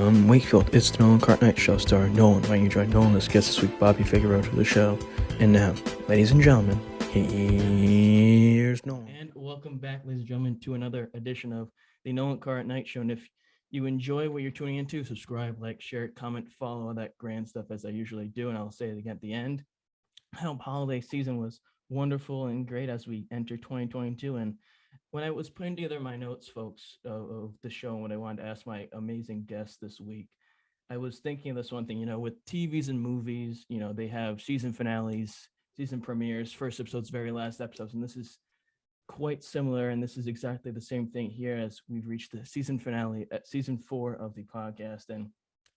From Wakefield, it's the Nolan Night Show starring Nolan. Why you join Nolan as guest this week, Bobby Figueroa, to the show. And now, ladies and gentlemen, here's Nolan. And welcome back, ladies and gentlemen, to another edition of the Nolan Night Show. And if you enjoy what you're tuning into, subscribe, like, share, comment, follow, all that grand stuff as I usually do. And I'll say it again at the end. I hope holiday season was wonderful and great as we enter 2022. And when I was putting together my notes, folks, of the show and what I wanted to ask my amazing guest this week, I was thinking of this one thing, with TVs and movies, they have season finales, season premieres, first episodes, very last episodes. And this is quite similar. And this is exactly the same thing here as we've reached the season finale at season 4 of the podcast. And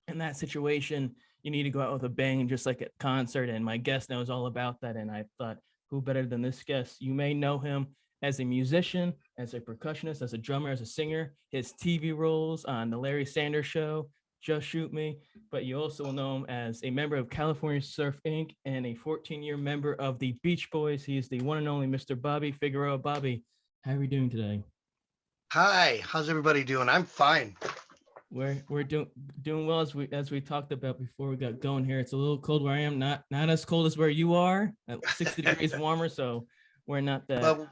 in that situation, you need to go out with a bang, just like at concert. And my guest knows all about that. And I thought, who better than this guest? You may know him as a musician, as a percussionist, as a drummer, as a singer, his TV roles on The Larry Sanders Show, Just Shoot Me, but you also know him as a member of California Surf Inc. and a 14-year member of the Beach Boys. He is the one and only Mr. Bobby Figueroa. Bobby, how are you doing today? Hi, how's everybody doing? I'm fine. We're doing well as we talked about before we got going here. It's a little cold where I am, not as cold as where you are, at 60 degrees warmer, so we're not that. Well,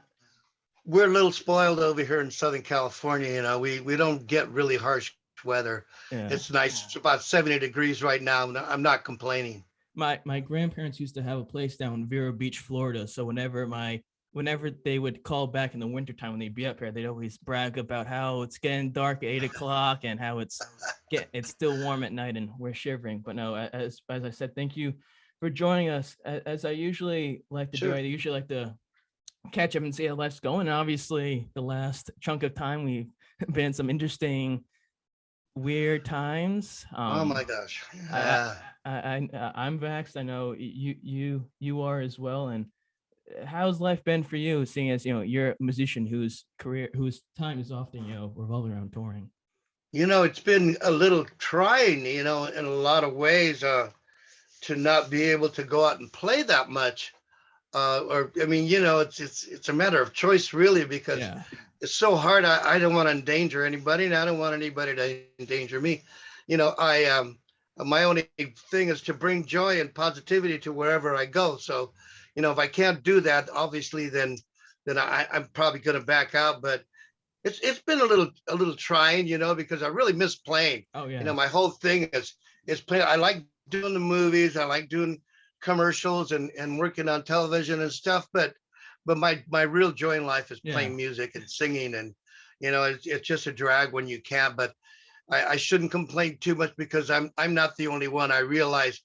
we're a little spoiled over here in Southern California. We don't get really harsh weather. Yeah. It's nice. It's about 70 degrees right now. I'm not complaining. My grandparents used to have a place down in Vero Beach, Florida. So whenever they would call back in the wintertime when they'd be up here, they'd always brag about how it's getting dark at 8 o'clock and how it's still warm at night and we're shivering. But no, as I said, thank you for joining us. As I usually like to do, I usually like to catch up and see how life's going. Obviously, the last chunk of time we've been in some interesting, weird times. Oh my gosh! I'm vaxxed. I know you are as well. And how's life been for you? Seeing as you're a musician whose time is often revolving around touring. It's been a little trying, in a lot of ways, to not be able to go out and play that much. It's a matter of choice, really, because it's so hard. I don't want to endanger anybody, and I don't want anybody to endanger me. My only thing is to bring joy and positivity to wherever I go. So, if I can't do that, obviously, then I'm probably going to back out. But it's been a little trying, because I really miss playing. Oh yeah. My whole thing is playing. I like doing the movies. I like doing commercials and working on television and stuff, but my real joy in life is playing music and singing, and it's just a drag when you can't. But I shouldn't complain too much because I'm not the only one. I realize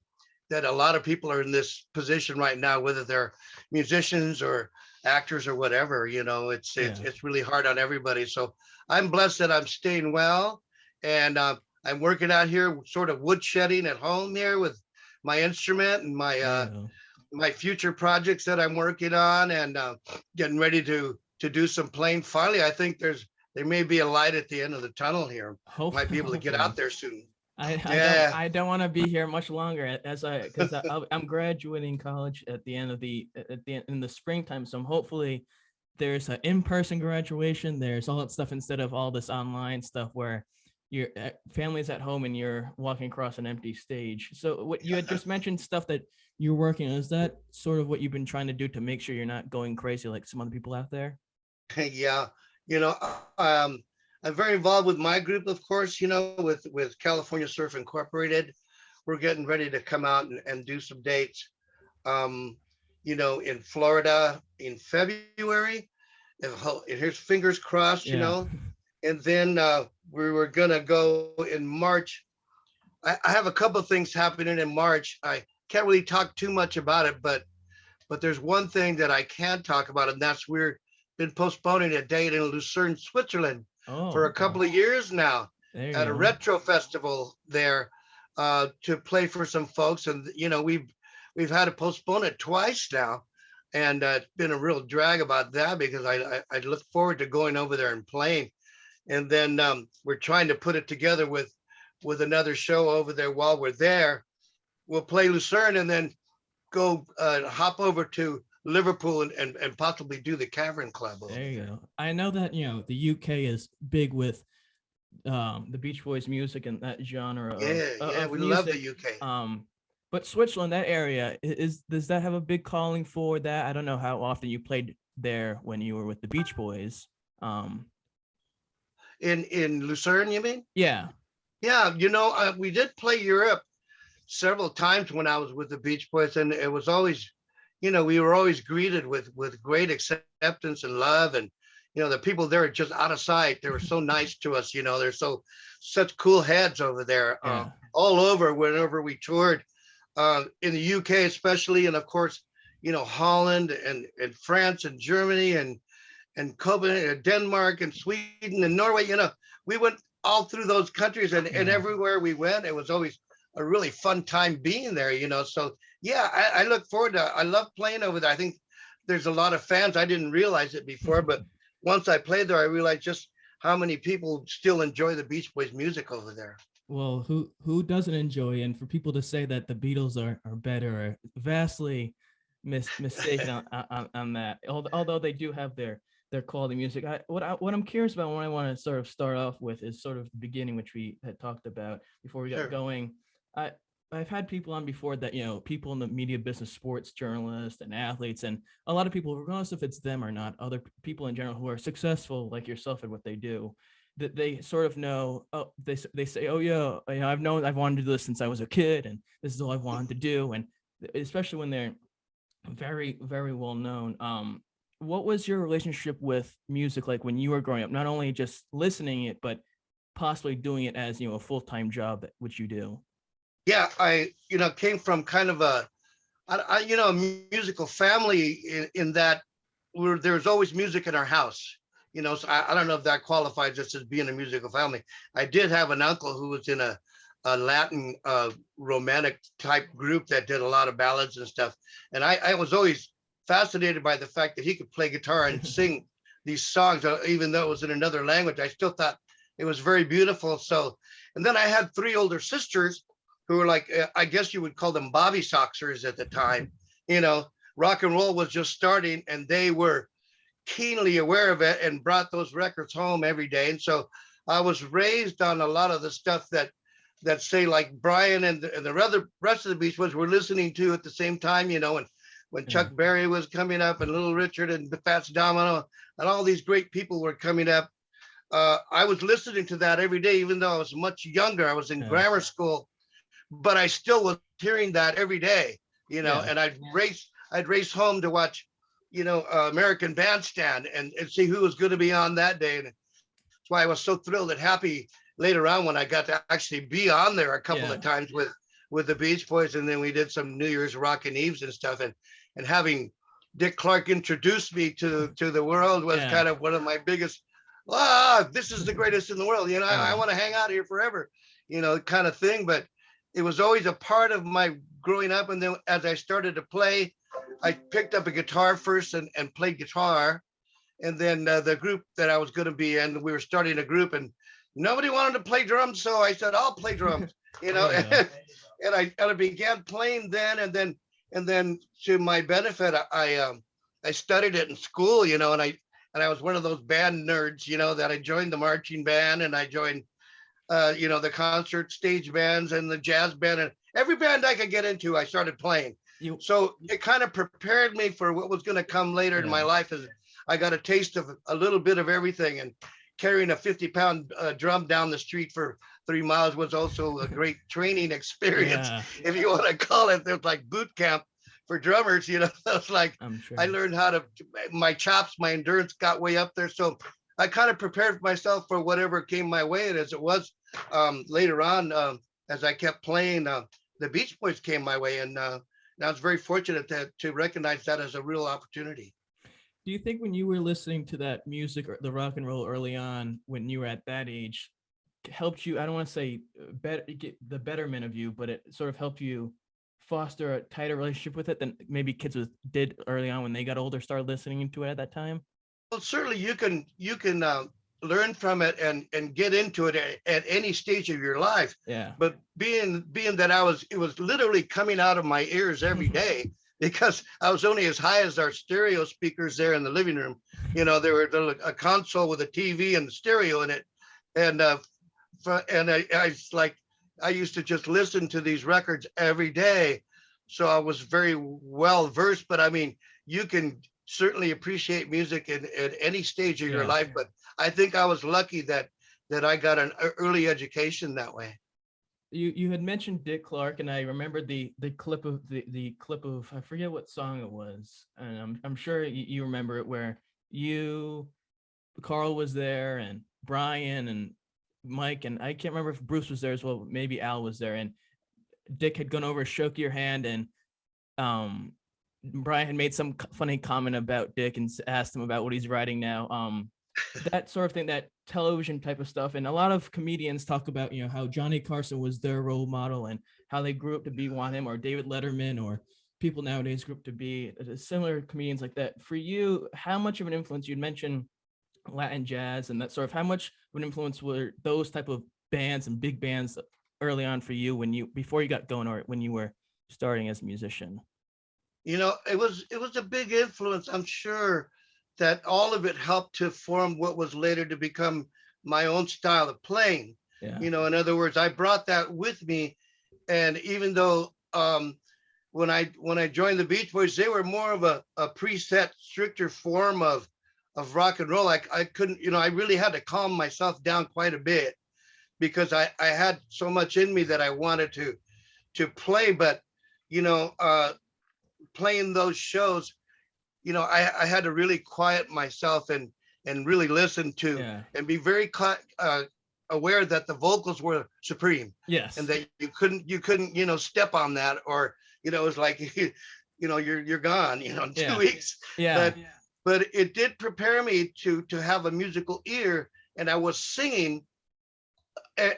that a lot of people are in this position right now, whether they're musicians or actors or whatever. It's really hard on everybody. So I'm blessed that I'm staying well, and I'm working out here, sort of woodshedding at home here with my instrument and my future projects that I'm working on, and getting ready to do some playing. Finally, I think there may be a light at the end of the tunnel here. Might be able to get out there soon. I don't want to be here much longer because I'm graduating college at the end in the springtime. So hopefully there's an in-person graduation. There's all that stuff instead of all this online stuff where your family's at home and you're walking across an empty stage. So what you had just mentioned stuff that you're working on, is that sort of what you've been trying to do to make sure you're not going crazy like some other people out there? Yeah. I'm very involved with my group, of course, with California Surf Incorporated. We're getting ready to come out and do some dates, in Florida in February. And here's fingers crossed, And then we were going to go in March. I have a couple of things happening in March. I can't really talk too much about it, but there's one thing that I can talk about, and that's we've been postponing a date in Lucerne, Switzerland for a couple of years now at a retro festival there to play for some folks. And, we've had to postpone it twice now. And it's been a real drag about that because I look forward to going over there and playing. And then we're trying to put it together with another show over there while we're there. We'll play Lucerne and then go hop over to Liverpool and possibly do the Cavern Club. There you go. I know that, the UK is big with the Beach Boys music and that genre Yeah, of we love the music. UK. But Switzerland, that area, does that have a big calling for that? I don't know how often you played there when you were with the Beach Boys. Um, In Lucerne, you mean? yeah, Yeah, we did play Europe several times when I was with the Beach Boys, and it was always, we were always greeted with great acceptance and love, and the people there are just out of sight. They were so nice to us. They're such cool heads over there, yeah, all over whenever we toured, in the UK especially, and of course, Holland and France and Germany and Copenhagen, Denmark and Sweden and Norway. We went all through those countries, and yeah. everywhere we went, it was always a really fun time being there. So yeah, I look forward to. I love playing over there. I think there's a lot of fans. I didn't realize it before, but once I played there, I realized just how many people still enjoy the Beach Boys music over there. Well, who doesn't enjoy? And for people to say that the Beatles are better, are vastly mistaken on that. Although they do have their quality music. What I'm curious about, what I want to sort of start off with, is sort of the beginning, which we had talked about before we got Sure. going. I I've had people on before that, people in the media business, sports journalists and athletes, and a lot of people, regardless if it's them or not, other people in general who are successful like yourself at what they do, that they sort of know. Oh, they say, oh yeah, I've wanted to do this since I was a kid, and this is all I've wanted to do, and especially when they're very, very well known. What was your relationship with music like when you were growing up? Not only just listening it, but possibly doing it as a full-time job, which you do. Yeah, I came from kind of a musical family in that there's always music in our house. So I don't know if that qualifies us as being a musical family. I did have an uncle who was in a Latin romantic type group that did a lot of ballads and stuff. And I was always fascinated by the fact that he could play guitar and sing these songs, even though it was in another language. I still thought it was very beautiful. So, and then I had three older sisters who were like, I guess you would call them Bobby Soxers at the time. Rock and roll was just starting, and they were keenly aware of it and brought those records home every day. And so I was raised on a lot of the stuff that say like Brian and the rest of the Beach Boys were listening to at the same time, and when Chuck Berry was coming up and Little Richard and the Fats Domino and all these great people were coming up. I was listening to that every day, even though I was much younger. I was in grammar school, but I still was hearing that every day, and I'd race home to watch, American Bandstand and see who was going to be on that day. And that's why I was so thrilled and happy later on when I got to actually be on there a couple of times with the Beach Boys. And then we did some New Year's Rockin' Eves and stuff. And having Dick Clark introduce me to the world was kind of one of my biggest, this is the greatest in the world. I want to hang out here forever, kind of thing. But it was always a part of my growing up. And then as I started to play, I picked up a guitar first and played guitar. And then the group that I was going to be in, we were starting a group and nobody wanted to play drums. So I said, I'll play drums, and I began playing then. And then to my benefit, I studied it in school, and I was one of those band nerds, that I joined the marching band and I joined the concert stage bands and the jazz band, and every band I could get into, I started playing. So it kind of prepared me for what was going to come later in my life. As I got a taste of a little bit of everything, and carrying a 50-pound drum down the street for 3 miles was also a great training experience, if you want to call it. It was like boot camp for drummers, It's like, sure. I learned how to, my chops, my endurance got way up there. So I kind of prepared myself for whatever came my way. And as it was later on, as I kept playing, the Beach Boys came my way. And I was very fortunate to recognize that as a real opportunity. Do you think when you were listening to that music, or the rock and roll early on, when you were at that age, helped you, I don't want to say get the betterment of you, but it sort of helped you foster a tighter relationship with it than maybe kids did early on when they got older, started listening to it at that time? Well, certainly you can learn from it and get into it at any stage of your life. Yeah. But being that it was literally coming out of my ears every day because I was only as high as our stereo speakers there in the living room. There were a console with a TV and stereo in it. And And I used to just listen to these records every day. So I was very well versed, but I mean, you can certainly appreciate music at any stage of your life. But I think I was lucky that I got an early education that way. You had mentioned Dick Clark, and I remember the clip of the clip of, I forget what song it was, and I'm sure you remember it, where Carl was there, and Brian and Mike, and I can't remember if Bruce was there as well. Maybe Al was there, and Dick had gone over, shook your hand, and Brian had made some funny comment about Dick and asked him about what he's writing now. That sort of thing, that television type of stuff. And a lot of comedians talk about, how Johnny Carson was their role model and how they grew up to be him, or David Letterman, or people nowadays grew up to be similar comedians like that. For you, how much of an influence, you'd mentioned Latin jazz and that sort of, how much of an influence were those type of bands and big bands early on for you before you got going, or when you were starting as a musician? It was a big influence. I'm sure that all of it helped to form what was later to become my own style of playing. Yeah. In other words, I brought that with me. And even though when I joined the Beach Boys, they were more of a preset, stricter form of rock and roll. I couldn't, I really had to calm myself down quite a bit, because I had so much in me that I wanted to play. But, playing those shows, I had to really quiet myself and really listen to and be very aware that the vocals were supreme. Yes. And that you couldn't, step on that, or, it was like, you're gone, in 2 weeks. Yeah. But it did prepare me to have a musical ear, and I was singing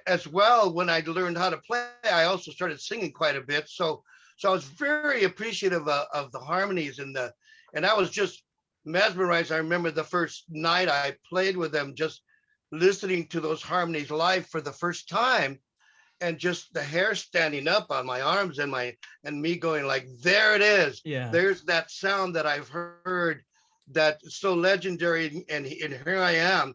as well. When I learned how to play, I also started singing quite a bit. So I was very appreciative of the harmonies and I was just mesmerized. I remember the first night I played with them, just listening to those harmonies live for the first time, and just the hair standing up on my arms and me going like, there it is. Yeah. There's that sound that I've heard that's so legendary, and here I am,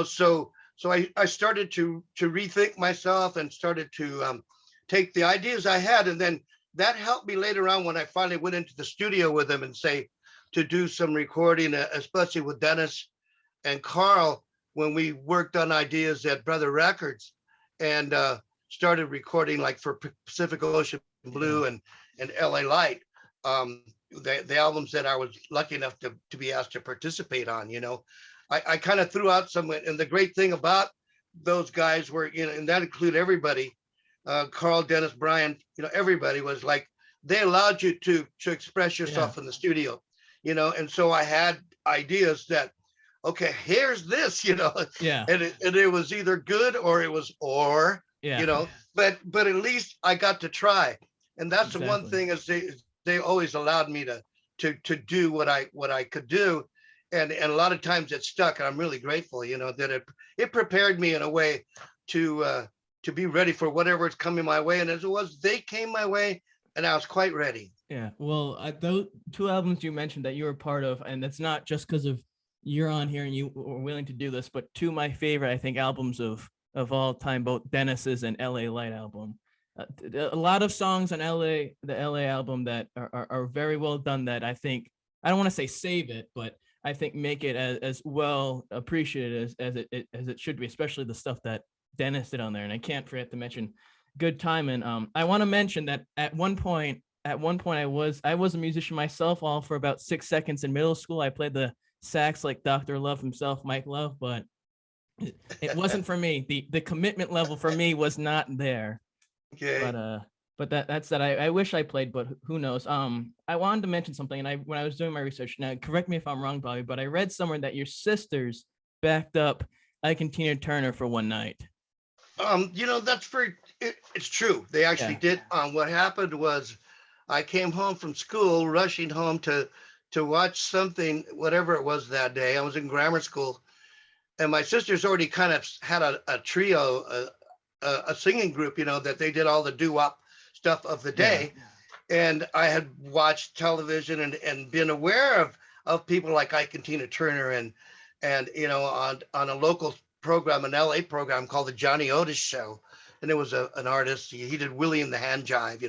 so I started to rethink myself and started to take the ideas I had, and then that helped me later on when I finally went into the studio with them and to do some recording, especially with Dennis and Carl, when we worked on ideas at Brother Records and started recording, like for Pacific Ocean Blue and LA Light, the albums that I was lucky enough to be asked to participate on. I kind of threw out some, and the great thing about those guys were, and that included everybody, Carl, Dennis, Brian, everybody was like, they allowed you to express yourself in the studio, and so I had ideas that, okay, here's this, and it was either good or it was, but at least I got to try. And that's the one thing, is they always allowed me to do what I could do. And a lot of times it stuck, and I'm really grateful, that it prepared me in a way to be ready for whatever is coming my way. And as it was, they came my way, and I was quite ready. Yeah. Well, those two albums you mentioned that you were part of, and that's not just because of you're on here and you were willing to do this, but two of my favorite, I think, albums of all time, both Dennis's and LA Light album. A lot of songs on the LA album that are very well done, that I think, I don't want to say save it, but I think make it as well appreciated as it should be, especially the stuff that Dennis did on there. And I can't forget to mention Good Time. And I want to mention that at one point I was a musician myself, all for about 6 seconds in middle school. I played the sax like Dr. Love himself, Mike Love, but it wasn't for me. The commitment level for me was not there. Okay. But that's that. I wish I played, but who knows? I wanted to mention something, and when I was doing my research, now correct me if I'm wrong, Bobby, but I read somewhere that your sisters backed up I Can Tina Turner for one night. That's it's true. They actually did. What happened was, I came home from school, rushing home to watch something, whatever it was that day. I was in grammar school, and my sisters already kind of had a trio, a singing group, that they did all the doo-wop stuff of the day. And I had watched television and been aware of people like Ike and Tina Turner and on a local program, an LA program called the Johnny Otis Show. And it was an artist. He did Willie and the Hand Jive,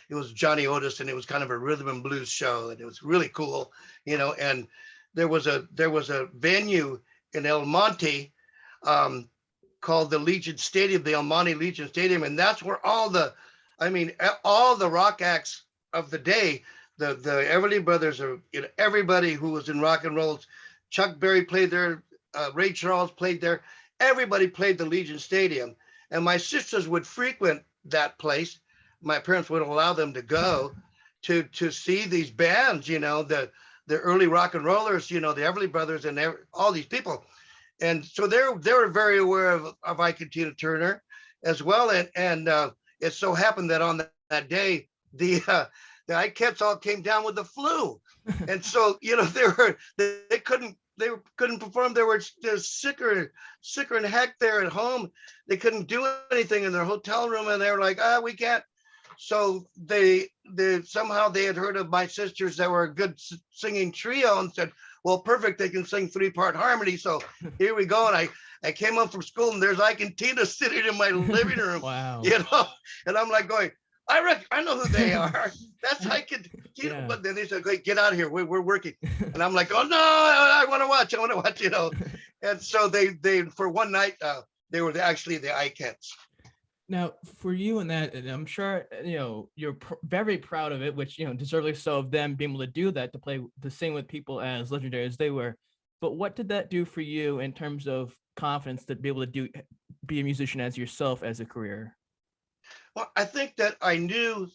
It was Johnny Otis, and it was kind of a rhythm and blues show, and it was really cool, And there was a venue in El Monte, called the Legion Stadium, the El Monte Legion Stadium, and that's where all the rock acts of the day, the Everly Brothers, or everybody who was in rock and roll, Chuck Berry played there, Ray Charles played there, everybody played the Legion Stadium, and my sisters would frequent that place. My parents would allow them to go to see these bands, the early rock and rollers, the Everly Brothers and all these people. And so they were very aware of Ike and Tina Turner as well. And it so happened that on that day, the Ikeettes all came down with the flu. And so, they couldn't perform. They're sicker than heck there at home. They couldn't do anything in their hotel room. And they were like, we can't. So they somehow they had heard of my sisters that were a good singing trio and said, well, perfect, they can sing 3-part harmony. So here we go. And I came home from school, and there's Ike and Tina sitting in my living room. Wow. And I'm like going, I know who they are. That's Ike and Tina. Yeah. But then they said, get out of here. We're working. And I'm like, oh no, I want to watch. And so they for one night, they were actually the Ikeettes. Now, for you and that, and I'm sure, you're very proud of it, which, deservedly so, of them being able to do that, to play the same with people as legendary as they were. But what did that do for you in terms of confidence to be able to be a musician as yourself as a career? Well, I think that I knew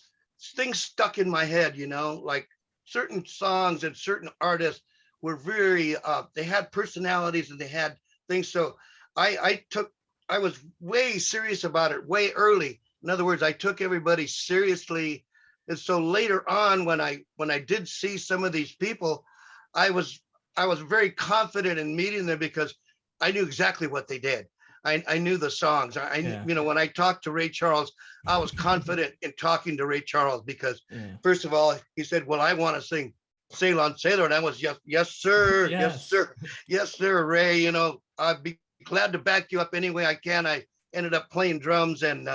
things stuck in my head, like certain songs and certain artists were very, they had personalities and they had things. So I was way serious about it way early. In other words, I took everybody seriously. And so later on, when I did see some of these people, I was very confident in meeting them because I knew exactly what they did. I knew the songs. When I talked to Ray Charles, I was confident in talking to Ray Charles because first of all, he said, well, I want to sing Ceylon Sailor. And I was, yes, sir. Yes, sir. Yes, sir, Ray. I'd be glad to back you up any way I can. I ended up playing drums and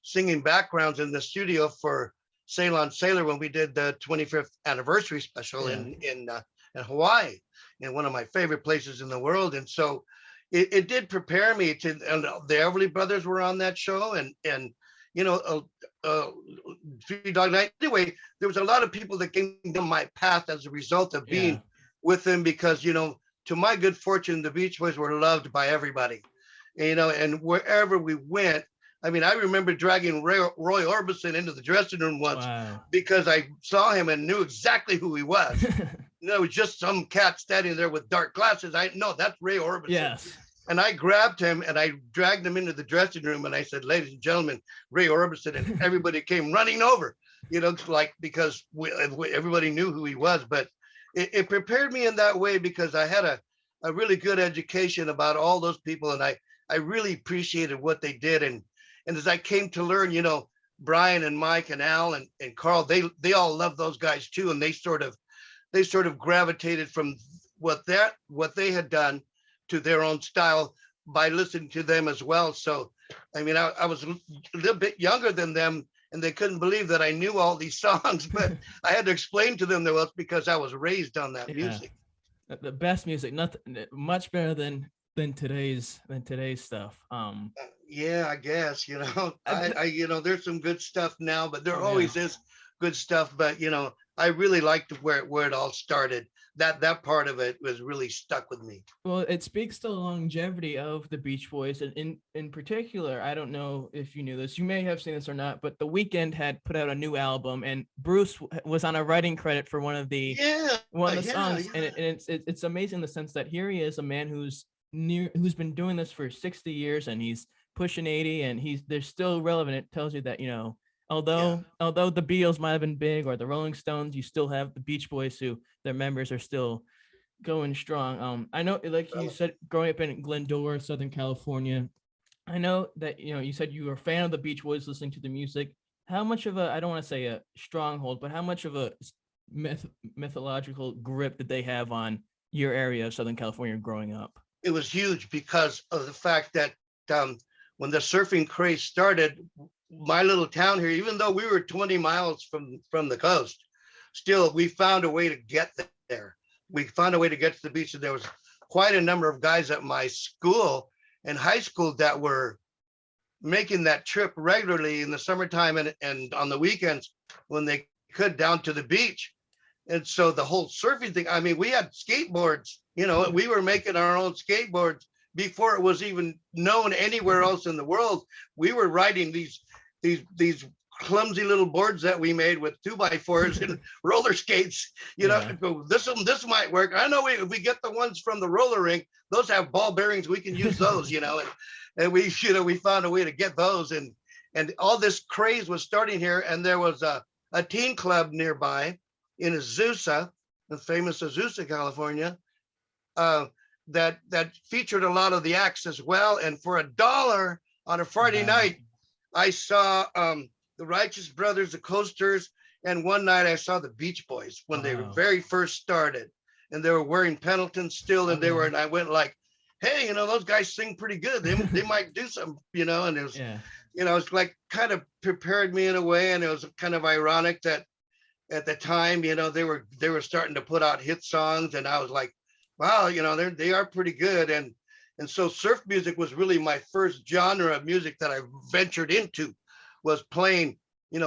singing backgrounds in the studio for Ceylon Sailor when we did the 25th anniversary special in Hawaii, in one of my favorite places in the world. And so it did prepare me to, and the Everly Brothers were on that show, and Three Dog Night. Anyway, there was a lot of people that came down my path as a result of being with them because, to my good fortune, the Beach Boys were loved by everybody, and wherever we went, I remember dragging Roy Orbison into the dressing room once because I saw him and knew exactly who he was. It was just some cat standing there with dark glasses. I know that's Ray Orbison. Yes. And I grabbed him and I dragged him into the dressing room and I said, ladies and gentlemen, Ray Orbison, and everybody came running over, because everybody knew who he was. But it prepared me in that way because I had a really good education about all those people. And I really appreciated what they did. And as I came to learn, Brian and Mike and Al and Carl, they all loved those guys too. And they sort of gravitated from what they had done to their own style by listening to them as well. So, I was a little bit younger than them and they couldn't believe that I knew all these songs, but I had to explain to them that was because I was raised on that music. The best music, nothing much better than today's stuff. Yeah, I guess, there's some good stuff now, but there always is good stuff. But, I really liked where it all started. That part of it was really stuck with me. Well, it speaks to the longevity of the Beach Boys. And in particular, I don't know if you knew this, you may have seen this or not, but The Weeknd had put out a new album and Bruce was on a writing credit for one of the songs. Yeah. And it's amazing in the sense that here he is, a man who's been doing this for 60 years and he's pushing 80 and they're still relevant. It tells you that, although the Beatles might have been big or the Rolling Stones, you still have the Beach Boys who their members are still going strong. I know, like you said, growing up in Glendora, Southern California, I know that, you said you were a fan of the Beach Boys, listening to the music. How much of I don't want to say a stronghold, but how much of a mythological grip did they have on your area of Southern California growing up? it was huge because of the fact that when the surfing craze started, my little town here, even though we were 20 miles from the coast, still we found a way to get there. We found a way to get to the beach, and there was quite a number of guys at my school and high school that were making that trip regularly in the summertime and on the weekends when they could, down to the beach. And so the whole surfing thing, I mean, we had skateboards, we were making our own skateboards before it was even known anywhere else in the world. We were riding these clumsy little boards that we made with 2x4s and roller skates, this might work. I know if we get the ones from the roller rink, those have ball bearings, we can use those, and we found a way to get those. And all this craze was starting here. And there was a teen club nearby in Azusa, the famous Azusa, California, that featured a lot of the acts as well. And for $1 on a Friday night, I saw the Righteous Brothers, the Coasters, and one night I saw the Beach Boys when they very first started, and they were wearing Pendleton still, and and I went like, hey, those guys sing pretty good. They might do something, and it was, it's like kind of prepared me in a way. And it was kind of ironic that at the time, they were starting to put out hit songs, and I was like, wow, they are pretty good. And so surf music was really my first genre of music that I ventured into, was playing,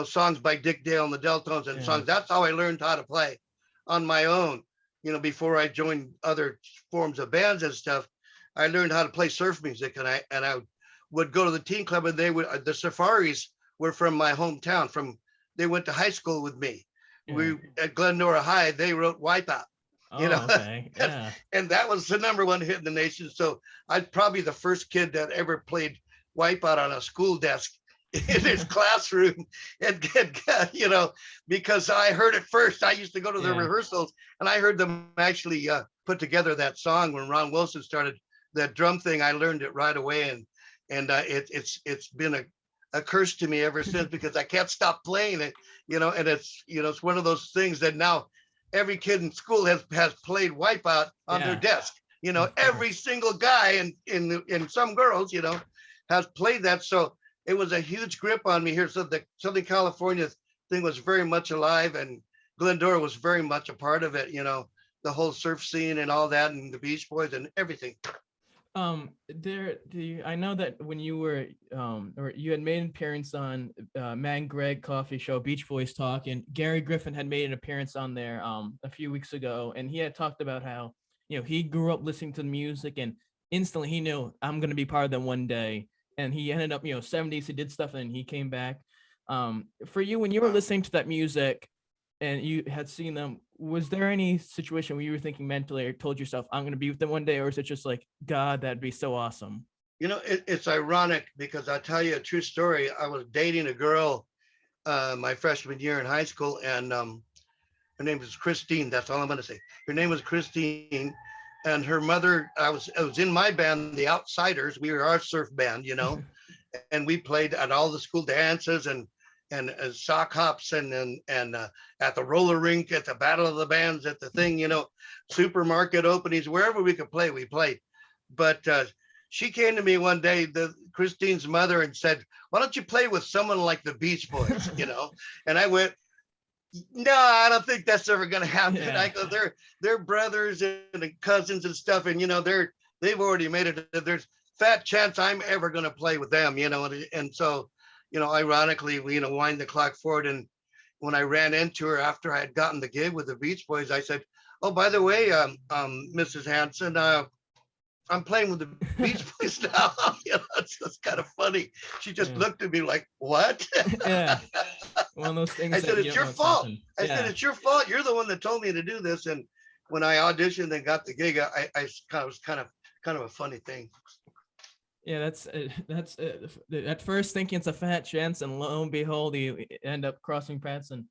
songs by Dick Dale and the Deltones and songs. That's how I learned how to play on my own, before I joined other forms of bands and stuff. I learned how to play surf music, and I would go to the teen club, and the Safaris were from my hometown. They went to high school with me. We at Glendora High, they wrote Wipeout. Okay. Yeah. And that was the #1 hit in the nation. So I'm probably the first kid that ever played Wipeout on a school desk in his classroom, and because I heard it first. I used to go to the rehearsals, and I heard them actually put together that song when Ron Wilson started that drum thing. I learned it right away, and it's been a curse to me ever since, because I can't stop playing it, and it's one of those things that now every kid in school has played Wipeout on their desk. Every single guy and some girls, has played that. So it was a huge grip on me here. So the Southern California thing was very much alive, and Glendora was very much a part of it, the whole surf scene and all that, and the Beach Boys and everything. I know that when you were or you had made an appearance on Matt and Greg Coffee Show, Beach Boys Talk, and Gary Griffin had made an appearance on there a few weeks ago, and he had talked about how he grew up listening to the music, and instantly he knew, I'm going to be part of them one day. And he ended up 70s, he did stuff, and he came back. For you, when you were listening to that music and you had seen them, was there any situation where you were thinking mentally or told yourself, I'm going to be with them one day? Or is it just like, God, that'd be so awesome? It's ironic, because I'll tell you a true story. I was dating a girl my freshman year in high school, and her name was Christine. That's all I'm going to say. Her name was Christine, and her mother, I was in my band, The Outsiders. We were our surf band, and we played at all the school dances and sock hops and at the roller rink, at the Battle of the Bands, at the thing, supermarket openings, wherever we could play, we played. But she came to me one day, Christine's mother, and said, why don't you play with someone like the Beach Boys, And I went, no, I don't think that's ever going to happen. Yeah. I go, they're brothers and cousins and stuff, and they've already made it. There's fat chance I'm ever going to play with them, and so, ironically, we wind the clock forward. And when I ran into her after I had gotten the gig with the Beach Boys, I said, oh, by the way, Mrs. Hanson, I'm playing with the Beach Boys now. It's just kind of funny. She just looked at me like, what? Yeah. One of those things. I said, it's your fault. I said, it's your fault. You're the one that told me to do this. And when I auditioned and got the gig, I was kind of a funny thing. Yeah, that's at first thinking it's a fat chance, and lo and behold, you end up crossing paths and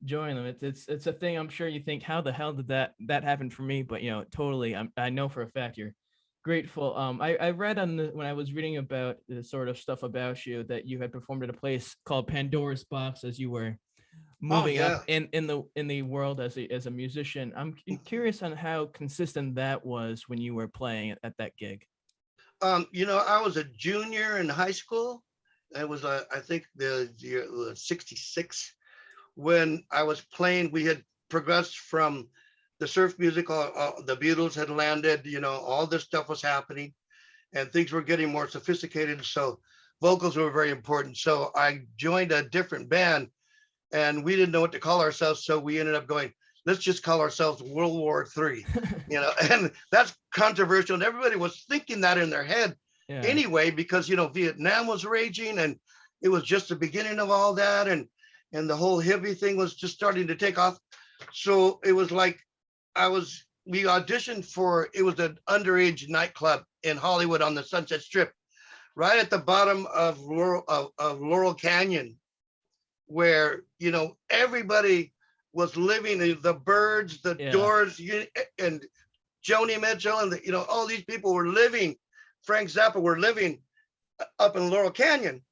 join them. It's a thing. I'm sure you think, how the hell did that happen for me? But totally, I know for a fact you're grateful. I read when I was reading about the sort of stuff about you, that you had performed at a place called Pandora's Box as you were moving yeah. up in the world as a musician. I'm curious on how consistent that was when you were playing at that gig. I was a junior in high school. It was, I think, the year 66 when I was playing. We had progressed from the surf music. The Beatles had landed. All this stuff was happening, and things were getting more sophisticated. So vocals were very important. So I joined a different band, and we didn't know what to call ourselves. So we ended up going, let's just call ourselves World War III, and that's controversial. And everybody was thinking that in their head anyway, because, Vietnam was raging, and it was just the beginning of all that. And the whole hippie thing was just starting to take off. So it was like, we auditioned for, it was an underage nightclub in Hollywood on the Sunset Strip, right at the bottom of Laurel Canyon, where, everybody was living, the Byrds, the Doors, and Joni Mitchell, and all these people were living. Frank Zappa were living up in Laurel Canyon.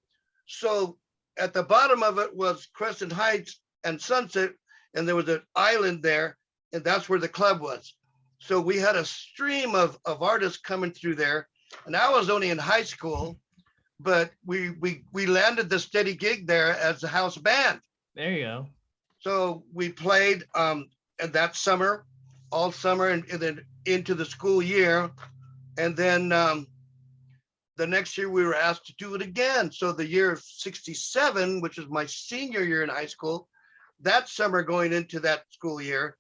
So at the bottom of it was Crescent Heights and Sunset, and there was an island there, and that's where the club was. So we had a stream of artists coming through there, and I was only in high school, but we landed the steady gig there as a house band. There you go. So we played that summer, all summer, and then into the school year. And then the next year we were asked to do it again. So the year of 67, which is my senior year in high school, that summer going into that school year,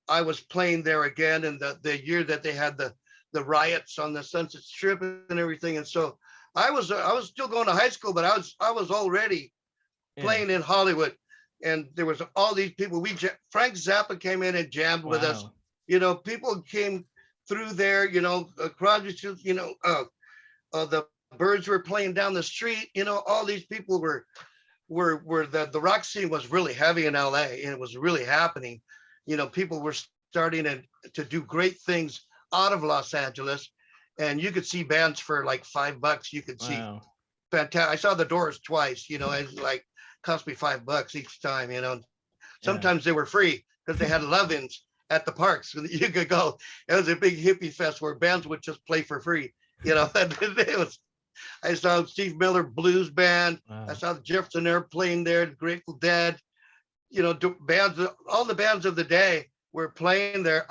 I was playing there again. And the year that they had the riots on the Sunset Strip and everything. And so I was still going to high school, but I was already playing in Hollywood. And there was all these people. Frank Zappa came in and jammed with us. People came through there. Crosby, the Byrds were playing down the street. All these people were the rock scene was really heavy in LA, and it was really happening. People were starting to do great things out of Los Angeles, and you could see bands for like $5. You could see fantastic. I saw the Doors twice. And like cost me $5 each time. Sometimes they were free because they had love-ins at the parks. You could go. It was a big hippie fest where bands would just play for free. It was. I saw Steve Miller Blues Band. Wow. I saw the Jefferson Airplane there, the Grateful Dead. Bands. All the bands of the day were playing there.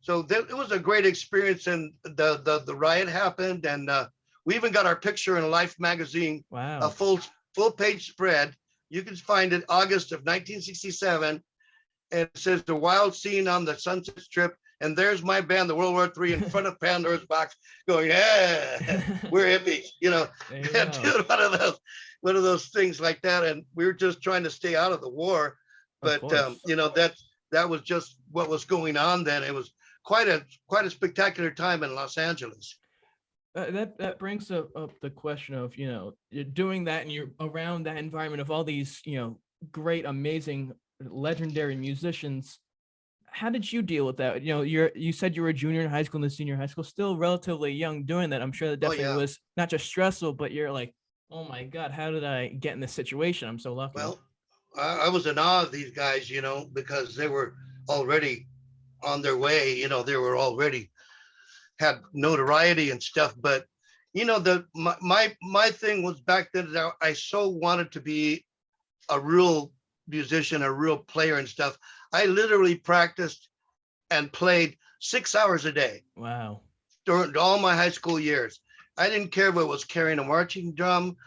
So it was a great experience. And the riot happened, and we even got our picture in Life magazine. Wow. A full page spread. You can find it August of 1967, and it says the wild scene on the Sunset Strip. And there's my band, the World War III, in front of Pandora's box, going, "Yeah, we're hippies," Dude, one of those things like that. And we were just trying to stay out of the war, but that was just what was going on then. It was quite a spectacular time in Los Angeles. That brings up the question of you're doing that and you're around that environment of all these great, amazing, legendary musicians. How did you deal with that? You said you were a junior in high school and a senior in high school, still relatively young doing that. I'm sure that definitely was not just stressful, but you're like, oh my God, how did I get in this situation? I'm so lucky. Well, I was in awe of these guys, because they were already on their way. They were already had notoriety and stuff. But my thing was back then that I so wanted to be a real musician, a real player and stuff. I literally practiced and played 6 hours a day. Wow. During all my high school years. I didn't care if it was carrying a marching drum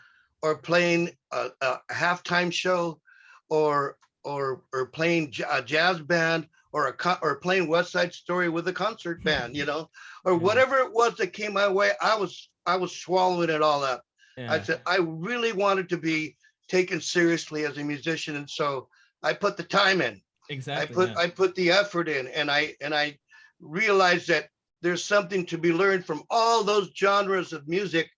or playing a halftime show or playing a jazz band or playing West Side Story with a concert band, or whatever it was that came my way. I was swallowing it all up. Yeah. I said, I really wanted to be taken seriously as a musician. And so I put the time in. Exactly. I put the effort in, and I realized that there's something to be learned from all those genres of music,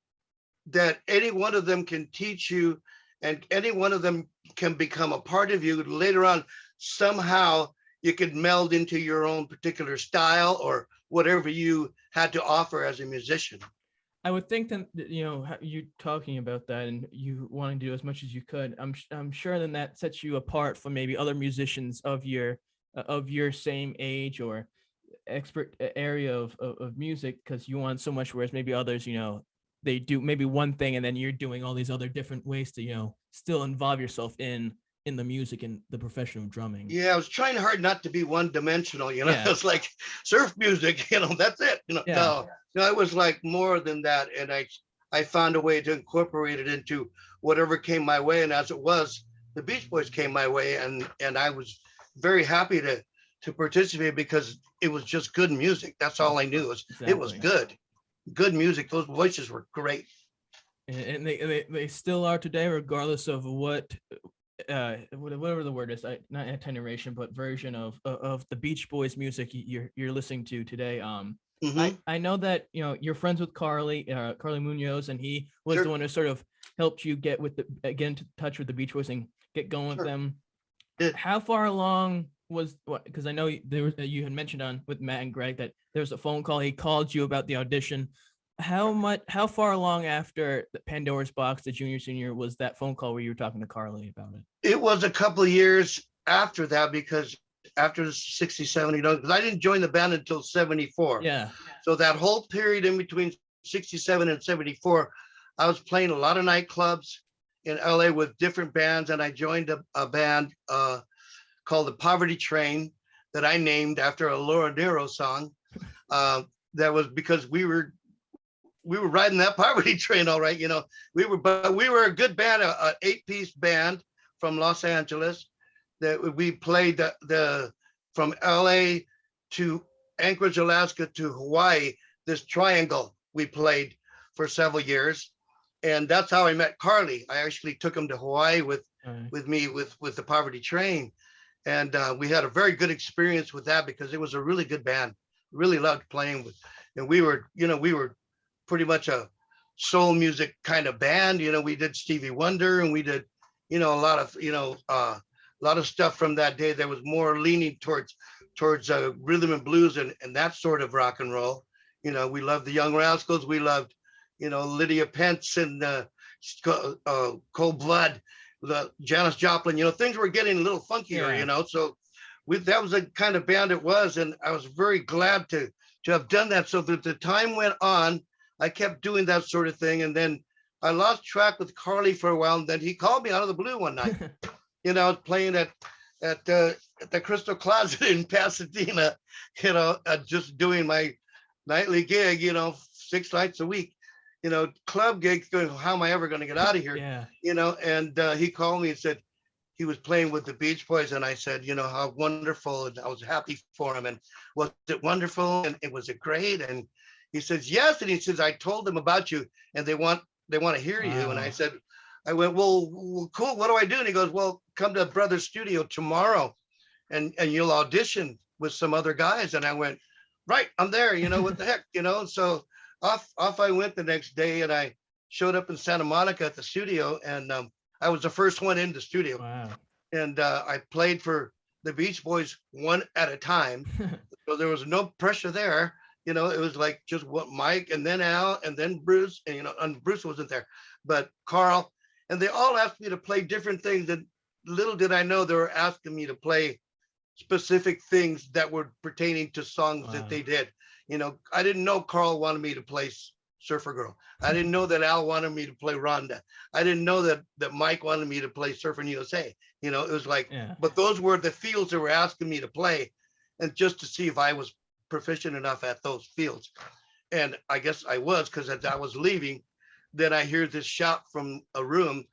that any one of them can teach you, and any one of them can become a part of you later on. Somehow you could meld into your own particular style or whatever you had to offer as a musician. I would think that you talking about that and you wanting to do as much as you could. I'm sure then that sets you apart from maybe other musicians of your same age or expert area of music, because you want so much, whereas maybe others, they do maybe one thing and then you're doing all these other different ways to still involve yourself in the music and the profession of drumming. Yeah, I was trying hard not to be one dimensional, Yeah. It's like surf music, that's it. Yeah. No, it was like more than that. And I found a way to incorporate it into whatever came my way. And as it was, the Beach Boys came my way, and I was very happy to participate because it was just good music. That's all I knew. It was good music. Those voices were great. And they still are today, regardless of what whatever the word is, not iteration, but version of the Beach Boys music you're listening to today. I know that you're friends with Carly Munoz, and he was Sure. the one who sort of helped you get into touch with the Beach Boys and get going with them. Yeah. How far along was what? Because I know you had mentioned on with Matt and Greg that there was a phone call. He called you about the audition. How far along after the Pandora's Box, the junior senior, was that phone call where you were talking to Carly about it? It was a couple of years after that, because after the 67, because I didn't join the band until 74. Yeah. So that whole period in between 67 and 74, I was playing a lot of nightclubs in LA with different bands. And I joined a band called the Poverty Train that I named after a Laura Nero song. That was because we were riding that poverty train, all right. We were a good band, an 8-piece band from Los Angeles that we played from LA to Anchorage, Alaska to Hawaii, this triangle we played for several years. And that's how I met Carly. I actually took him to Hawaii with me with the Poverty Train. And we had a very good experience with that because it was a really good band. Really loved playing with, and we were pretty much a soul music kind of band. We did Stevie Wonder, and we did, a lot of stuff from that day that was more leaning towards rhythm and blues and that sort of rock and roll. We loved the Young Rascals. We loved, Lydia Pence and Cold Blood, the Janis Joplin. Things were getting a little funkier. So that was the kind of band it was, and I was very glad to have done that. So that the time went on, I kept doing that sort of thing, and then I lost track with Carly for a while, and then he called me out of the blue one night. I was playing at the Crystal Closet in Pasadena, just doing my nightly gig, 6 nights a week, club gigs, going, how am I ever going to get out of here? Yeah. And he called me and said he was playing with the Beach Boys. And I said, how wonderful. And I was happy for him. And was it wonderful? And was it great? And he says, yes. And he says, I told them about you and they want to hear you. Wow. And I went, well, cool. What do I do? And he goes, well, come to Brother's studio tomorrow and you'll audition with some other guys. And I went, right, I'm there, what the heck, so off I went the next day, and I showed up in Santa Monica at the studio, and I was the first one in the studio. Wow. And I played for the Beach Boys one at a time. So there was no pressure there. It was like just what Mike and then Al and then Bruce, and Bruce wasn't there, but Carl, and they all asked me to play different things. And little did I know they were asking me to play specific things that were pertaining to songs that they did. I didn't know Carl wanted me to play Surfer Girl. I didn't know that Al wanted me to play Rhonda. I didn't know that Mike wanted me to play Surfing USA. It was like, but those were the fields that were asking me to play, and just to see if I was proficient enough at those fields. And I guess I was, because as I was leaving, then I hear this shout from a room,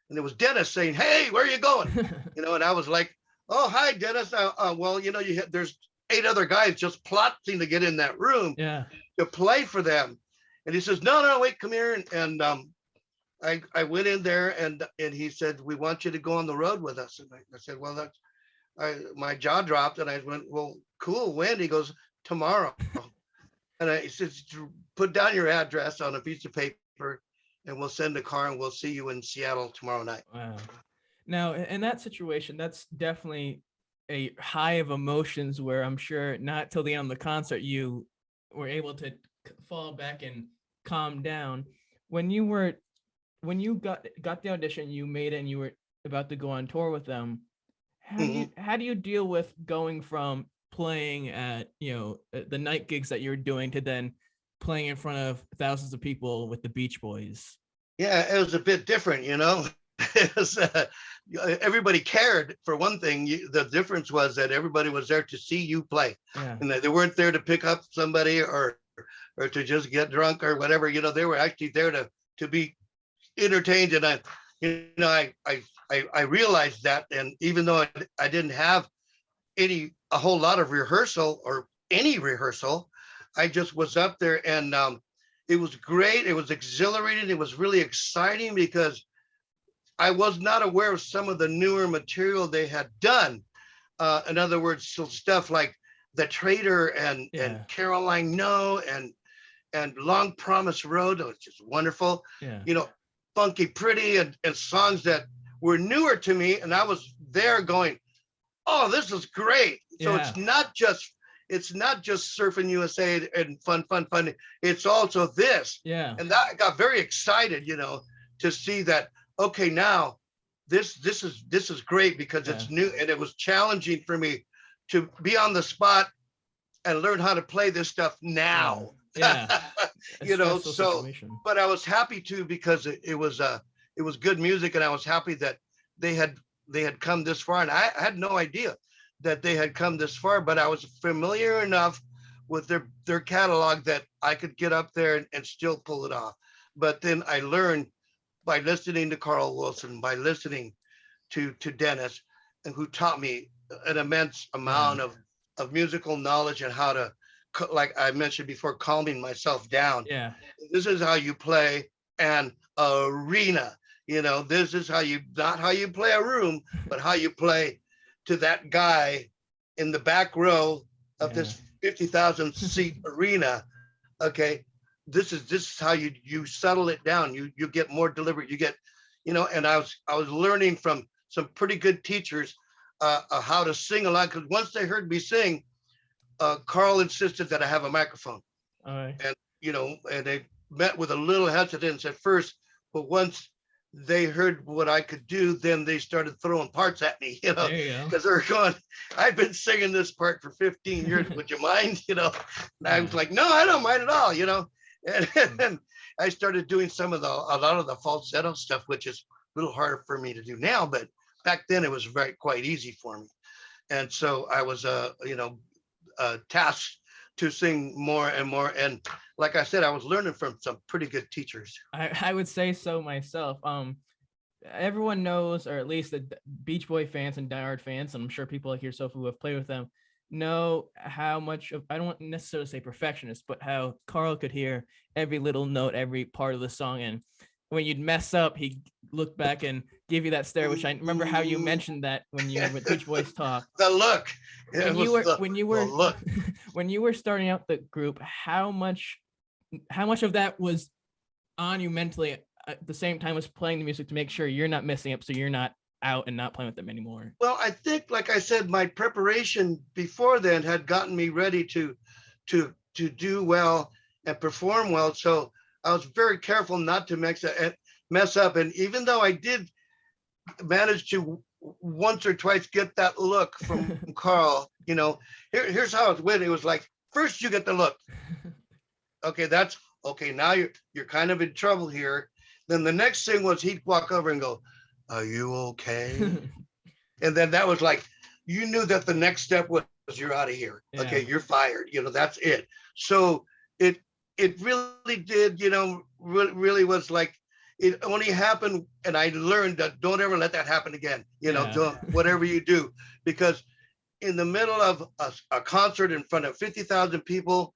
and it was Dennis saying, hey, where are you going? And I was like, oh, hi, Dennis. Well, there's 8 other guys just plotting to get in that room to play for them. And he says, no, wait, come here. And I went in there, and he said, we want you to go on the road with us. And I said, well, my jaw dropped, and I went, well, cool. When? He goes, tomorrow. And he says, put down your address on a piece of paper, and we'll send a car, and we'll see you in Seattle tomorrow night. Wow. Now, in that situation, that's definitely a high of emotions where I'm sure not till the end of the concert you were able to fall back and calm down. When you got the audition, you made it, and you were about to go on tour with them. How do you deal with going from playing at the night gigs that you're doing to then playing in front of thousands of people with the Beach Boys? Yeah, it was a bit different, It was, everybody cared, for one thing. The difference was that everybody was there to see you play, and they weren't there to pick up somebody or to just get drunk or whatever. They were actually there to be entertained. And I realized that, and even though I didn't have a whole lot of rehearsal or any rehearsal, I just was up there, and it was great. It was exhilarating. It was really exciting because I was not aware of some of the newer material they had done. In other words, so stuff like The Traitor and Caroline No and Long Promise Road, which is wonderful. Funky Pretty and songs that were newer to me, and I was there going, oh, this is great. So it's not just Surfing USA and fun. It's also this. And that I got very excited, to see that. Okay, now this is great because it's new, and it was challenging for me to be on the spot and learn how to play this stuff now. So but I was happy to, because it was good music, and I was happy that they had come this far, and I had no idea that they had come this far, but I was familiar enough with their catalog that I could get up there and still pull it off. But then I learned by listening to Carl Wilson, by listening to Dennis, and who taught me an immense amount of musical knowledge and how to, like I mentioned before, calming myself down. This is how you play an arena. This is not how you play a room, but how you play to that guy in the back row of this 50,000 seat arena. Okay. This is how you settle it down. You get more deliberate. You get, and I was learning from some pretty good teachers how to sing a lot, because once they heard me sing, Carl insisted that I have a microphone. And and they met with a little hesitance at first, but once they heard what I could do, then they started throwing parts at me, because they're going, I've been singing this part for 15 years. Would you mind? And I was like, no, I don't mind at all, And then I started doing a lot of the falsetto stuff, which is a little harder for me to do now, but back then it was quite easy for me. And so I was, tasked to sing more and more. And like I said, I was learning from some pretty good teachers. I would say so myself. Everyone knows, or at least the Beach Boy fans and diehard fans, and I'm sure people like yourself who have played with them, know how much of, I don't necessarily say perfectionist, but how Carl could hear every little note, every part of the song. And when you'd mess up, he'd look back and give you that stare, which I remember how you mentioned that when you were with Beach Boys Talk. The look. When you were starting out the group, how much of that was on you mentally at the same time as playing the music to make sure you're not messing up, so you're not out and not playing with them anymore? Well, I think, like I said, my preparation before then had gotten me ready to do well and perform well. So I was very careful not to mess up. And even though I did manage to once or twice get that look from Carl, here's how it went. It was like, first you get the look. Okay, that's okay. Now you're kind of in trouble here. Then the next thing was he'd walk over and go, "Are you okay?" And then that was like, you knew that the next step was, you're out of here. Yeah. Okay, you're fired. That's it. So it really did, really was like, it only happened. And I learned that don't ever let that happen again. Don't, whatever you do, because in the middle of a concert in front of 50,000 people,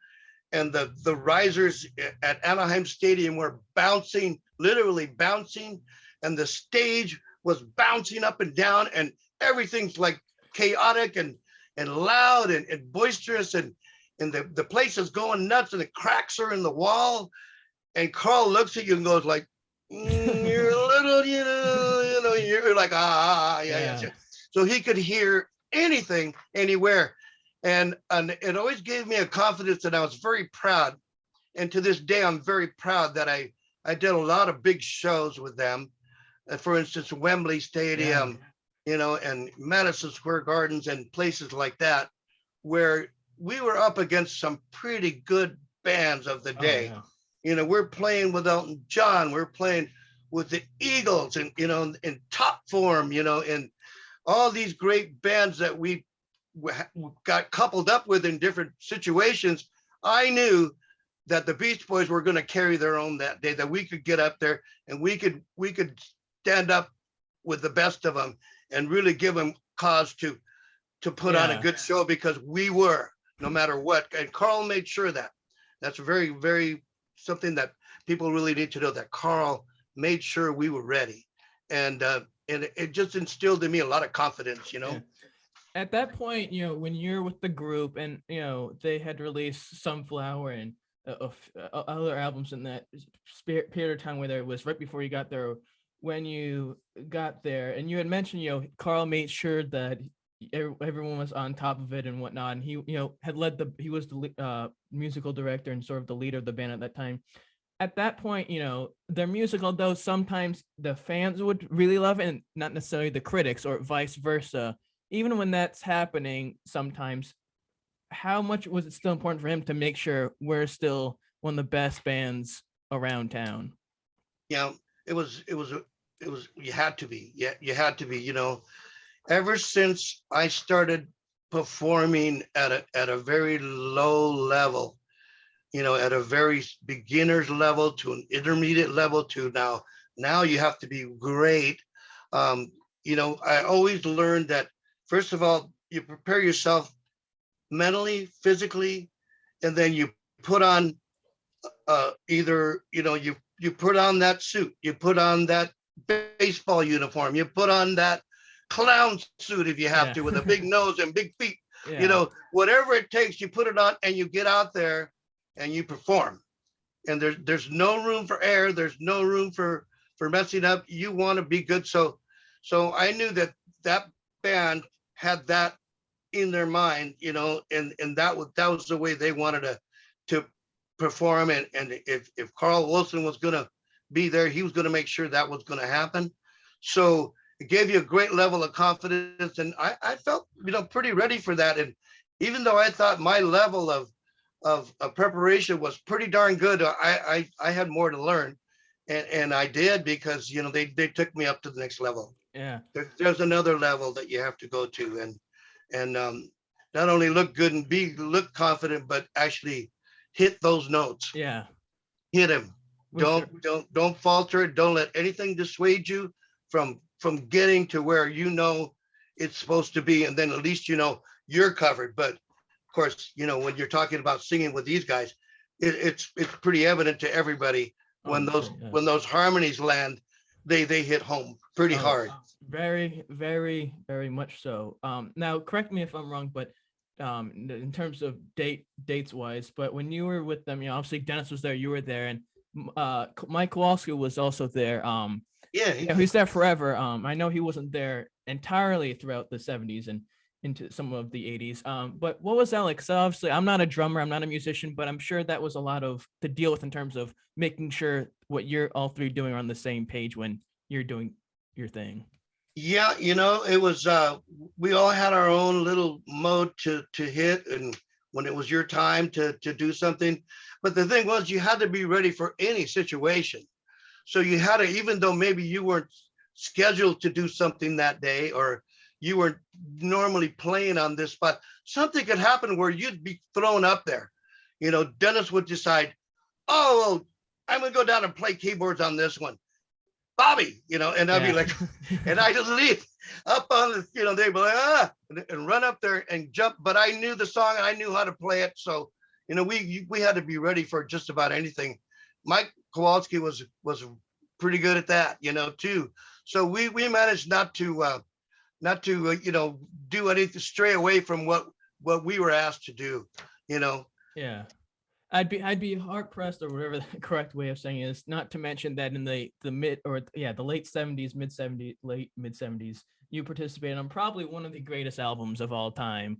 and the risers at Anaheim Stadium were bouncing, literally bouncing, and the stage was bouncing up and down, and everything's like chaotic and loud and boisterous, and the place is going nuts, and the cracks are in the wall, and Carl looks at you and goes like, you're a little, you're like, yeah. So he could hear anything, anywhere. And it always gave me a confidence, and I was very proud. And to this day, I'm very proud that I did a lot of big shows with them. For instance, Wembley Stadium, you know, and Madison Square Gardens and places like that, where we were up against some pretty good bands of the day. You know, we're playing with Elton John, we're playing with the Eagles, and you know, in Top Form, you know, and all these great bands that we got coupled up with in different situations. I knew that the Beach Boys were going to carry their own that day, that we could get up there and we could stand up with the best of them and really give them cause to put on a good show, because we were, no matter what. And Carl made sure that that's very, very something that people really need to know, that Carl made sure we were ready. And it just instilled in me a lot of confidence, you know. Yeah. At that point, you know, when you're with the group and, you know, they had released Sunflower and other albums in that period of time, whether it was right before you got there, when you got there, and you had mentioned, you know, Carl made sure that everyone was on top of it and whatnot. And he, you know, he was the musical director and sort of the leader of the band at that time. At that point, you know, their musical, though, sometimes the fans would really love it and not necessarily the critics, or vice versa. Even when that's happening, sometimes, how much was it still important for him to make sure we're still one of the best bands around town? Yeah, it was, you had to be. Yeah, you had to be, you know. Ever since I started performing at a very low level, you know, at a very beginner's level to an intermediate level to now you have to be great. You know, I always learned that, first of all, you prepare yourself mentally, physically, and then you put on either, you know, you put on that suit, you put on that baseball uniform, you put on that clown suit if you have to, with a big nose and big feet, you know, whatever it takes, you put it on and you get out there and you perform. And there's no room for error, there's no room for messing up. You want to be good. So I knew that band had that in their mind, you know, and that was the way they wanted to perform. And if Carl Wilson was going to be there, he was going to make sure that was going to happen. So it gave you a great level of confidence, and I felt, you know, pretty ready for that. And even though I thought my level of preparation was pretty darn good, I had more to learn, and I did, because, you know, they took me up to the next level. Yeah, there's another level that you have to go to, and not only look good and look confident, but actually hit those notes. Yeah, hit them. Don't falter it. Don't let anything dissuade you from getting to where you know it's supposed to be, and then at least, you know, you're covered. But of course, you know, when you're talking about singing with these guys, it's pretty evident to everybody when those harmonies land, they hit home pretty hard. Very, very, very much so. Now, correct me if I'm wrong, but in terms of dates wise, but when you were with them, you know, obviously Dennis was there, you were there, and Mike Kowalski was also there. He's there forever. I know he wasn't there entirely throughout the 70s and into some of the 80s. But what was that like? So obviously, I'm not a drummer, I'm not a musician, but I'm sure that was a lot to deal with in terms of making sure what you're all three doing are on the same page when you're doing your thing. Yeah, you know, it was, we all had our own little mode to hit, and when it was your time to do something. But the thing was, you had to be ready for any situation. So you had to, even though maybe you weren't scheduled to do something that day, or you weren't normally playing on this spot, something could happen where you'd be thrown up there. You know, Dennis would decide, oh, well, I'm gonna go down and play keyboards on this one, Bobby, you know, and I'd be like, and I just leave up on the, you know, they'd be like, and run up there and jump. But I knew the song, I knew how to play it. So, you know, we had to be ready for just about anything. Mike Kowalski was pretty good at that, you know, too. So we managed not to you know, do anything, stray away from what we were asked to do, you know. Yeah. I'd be hard pressed, or whatever the correct way of saying it is, not to mention that in the late 70s, late mid 70s, you participated on probably one of the greatest albums of all time,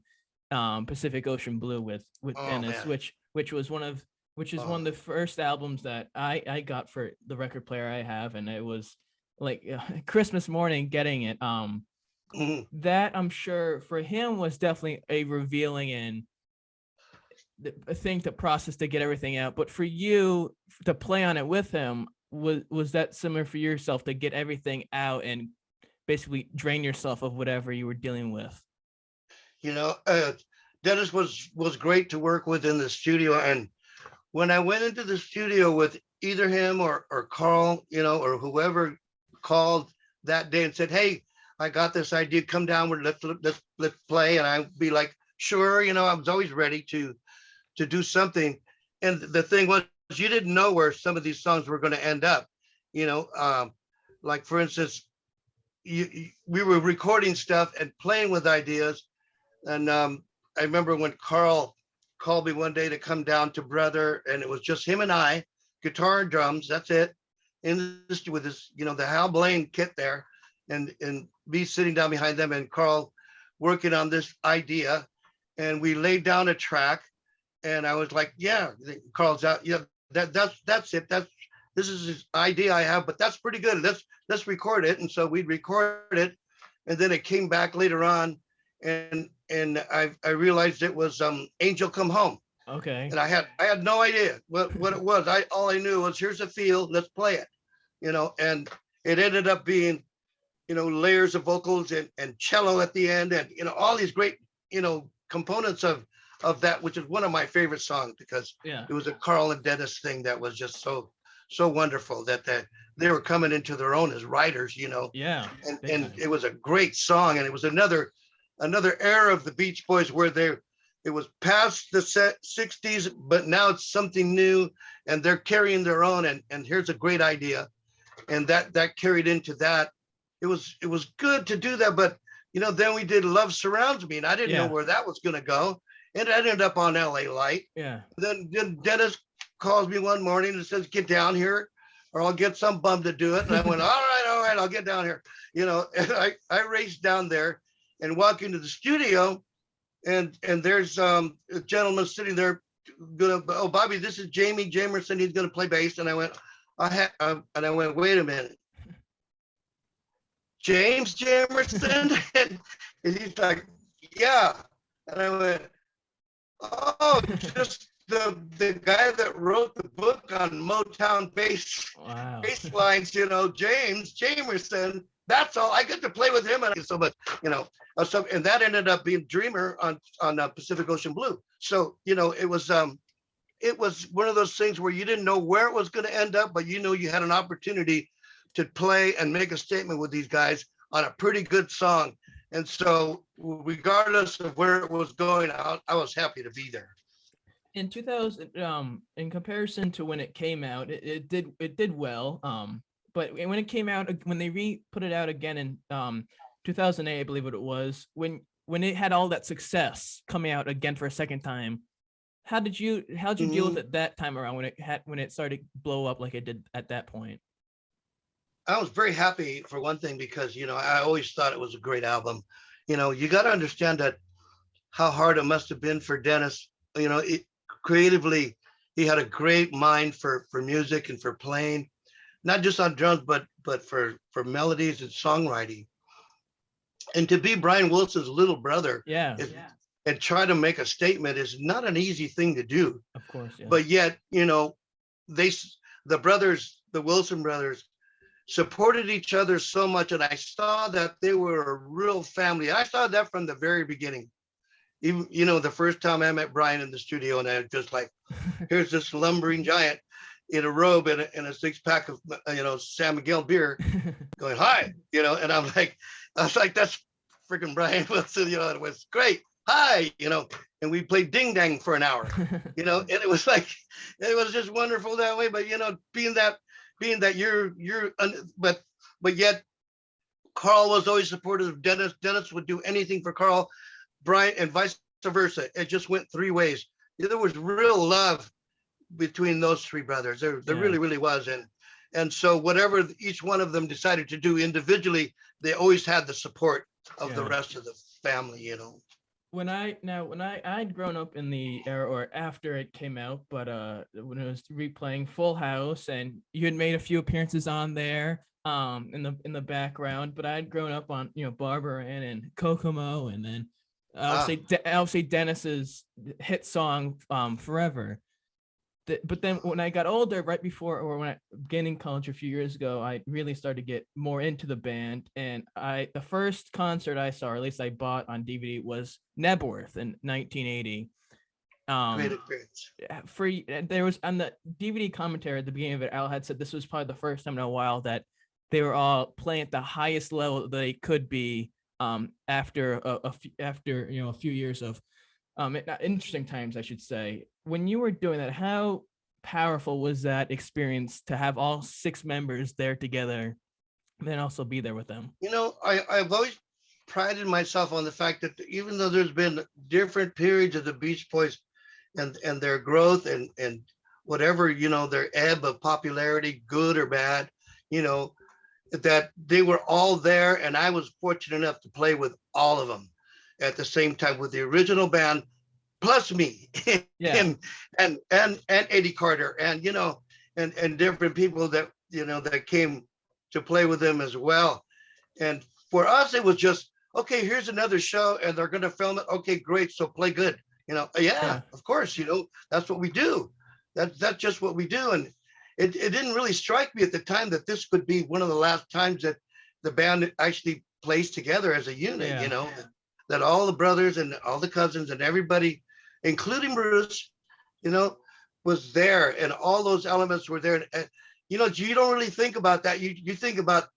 Pacific Ocean Blue with Dennis, man. which was one of which is one of the first albums that I got for the record player I have, and it was like Christmas morning getting it. That I'm sure for him was definitely a revealing and a thing to process to get everything out. But for you to play on it with him, was that similar for yourself to get everything out and basically drain yourself of whatever you were dealing with? You know, Dennis was great to work with in the studio, and when I went into the studio with either him or Carl, you know, or whoever called that day and said, "Hey, I got this idea. Come down. Let's play." And I'd be like, "Sure." You know, I was always ready to do something. And the thing was, you didn't know where some of these songs were going to end up. You know, like for instance, we were recording stuff and playing with ideas. And I remember when Carl called me one day to come down to Brother, and it was just him and I, guitar and drums. That's it. In this with this, you know, the Hal Blaine kit there, and me sitting down behind them, and Carl working on this idea, and we laid down a track, and I was like, "Yeah." Carl's out. Yeah, that's it. This is his idea I have, but that's pretty good. Let's record it. And so we'd record it, and then it came back later on, and I realized it was Angel Come Home. Okay. And I had no idea what it was. All I knew was, here's a feel, let's play it, you know. And it ended up being, you know, layers of vocals and cello at the end, and you know, all these great, you know, components of that, which is one of my favorite songs, because it was a Carl and Dennis thing that was just so wonderful, that they were coming into their own as writers, you know. Yeah. And it was a great song, and it was another era of the Beach Boys where it was past the 60s, but now it's something new, and they're carrying their own, and here's a great idea. And that carried into that. It was good to do that, but you know, then we did Love Surrounds Me, and I didn't know where that was going to go, and it ended up on LA Light. Yeah. Then Dennis calls me one morning and says, "Get down here, or I'll get some bum to do it." And I went, all right, I'll get down here. You know, and I raced down there and walk into the studio, and there's a gentleman sitting there "Oh, Bobby, this is Jamie Jamerson. He's gonna play bass." And I went, "Wait a minute. James Jamerson?" And he's like, "Yeah." And I went, "Oh, just the guy that wrote the book on Motown bass lines, you know, James Jamerson. That's all. I get to play with him, and I get so much, you know." And that ended up being Dreamer on Pacific Ocean Blue. So, you know, it was one of those things where you didn't know where it was going to end up, but you know, you had an opportunity to play and make a statement with these guys on a pretty good song. And so regardless of where it was going out, I was happy to be there. In 2000, in comparison to when it came out, it did well. But when it came out, when they put it out again in 2008, I believe what it was, when it had all that success coming out again for a second time, how did you deal with it that time around when it started to blow up like it did at that point? I was very happy, for one thing, because, you know, I always thought it was a great album. You know, you got to understand that how hard it must have been for Dennis. You know, creatively, he had a great mind for music and for playing, not just on drums, but for melodies and songwriting. And to be Brian Wilson's little brother, and try to make a statement is not an easy thing to do. Of course, yeah. But yet, you know, the Wilson brothers, supported each other so much, and I saw that they were a real family. I saw that from the very beginning. Even, you know, the first time I met Brian in the studio, and I was just like, here's this lumbering giant in a robe and a 6-pack of, you know, San Miguel beer, going, "Hi," you know, and I was like, that's freaking Brian Wilson, you know. It was great. "Hi," you know, and we played ding dang for an hour, you know, and it was like, it was just wonderful that way. But, you know, being that but yet Carl was always supportive of Dennis. Dennis would do anything for Carl, Brian, and vice versa. It just went three ways. There was real love between those three brothers. There really, really was. And so whatever each one of them decided to do individually, they always had the support of the rest of the family, you know. I'd grown up in the era or after it came out, but when it was replaying Full House, and you had made a few appearances on there in the background, but I'd grown up on Barbara Ann and Kokomo, and then obviously Dennis's hit song Forever. But then when I got older, right before or when I began in college a few years ago, I really started to get more into the band. And the first concert I saw, or at least I bought on DVD, was Nebworth in 1980. Great experience. There was on the DVD commentary at the beginning of it, Al had said this was probably the first time in a while that they were all playing at the highest level they could be after a few years of interesting times, I should say. When you were doing that, how powerful was that experience to have all 6 members there together and then also be there with them? I've always prided myself on the fact that even though there's been different periods of the Beach Boys and their growth and whatever, their ebb of popularity, good or bad, that they were all there. And I was fortunate enough to play with all of them at the same time with the original band, plus me, Yeah. and Eddie Carter, and and different people that that came to play with them as well. And for us, it was just okay. Here's another show, and they're going to film it. Okay, great. So play good. Yeah, of course. That's what we do. That's just what we do. And it didn't really strike me at the time that this could be one of the last times that the band actually plays together as a unit. Yeah. That all the brothers and all the cousins and everybody, including Bruce, you know, was there, and all those elements were there. And you don't really think about that. You think about,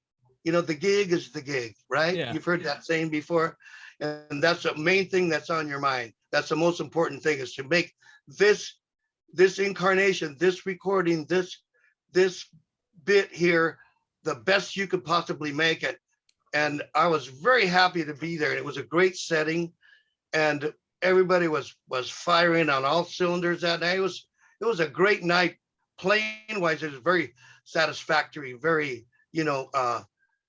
the gig is the gig, right? Yeah. You've heard that saying before, and that's the main thing that's on your mind. That's the most important thing, is to make this incarnation, this recording, this bit here the best you could possibly make it. And I was very happy to be there. It was a great setting, and everybody was firing on all cylinders that night. It was a great night. Playing wise, it was very satisfactory, very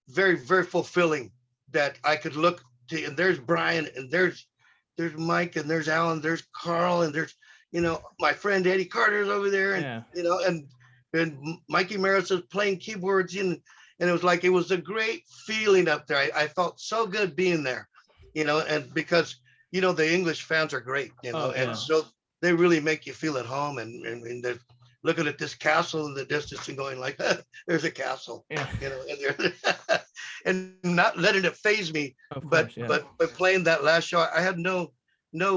very, very fulfilling, that I could look to. And there's Brian, and there's Mike, and there's Alan, there's Carl, and there's my friend Eddie Carter's over there, and and Mikey Maris is playing keyboards, and it was a great feeling up there. I felt so good being there, and because the English fans are great, and so they really make you feel at home, and they're looking at this castle in the distance and going like, there's a castle, and and not letting it phase me. But playing that last show, I had no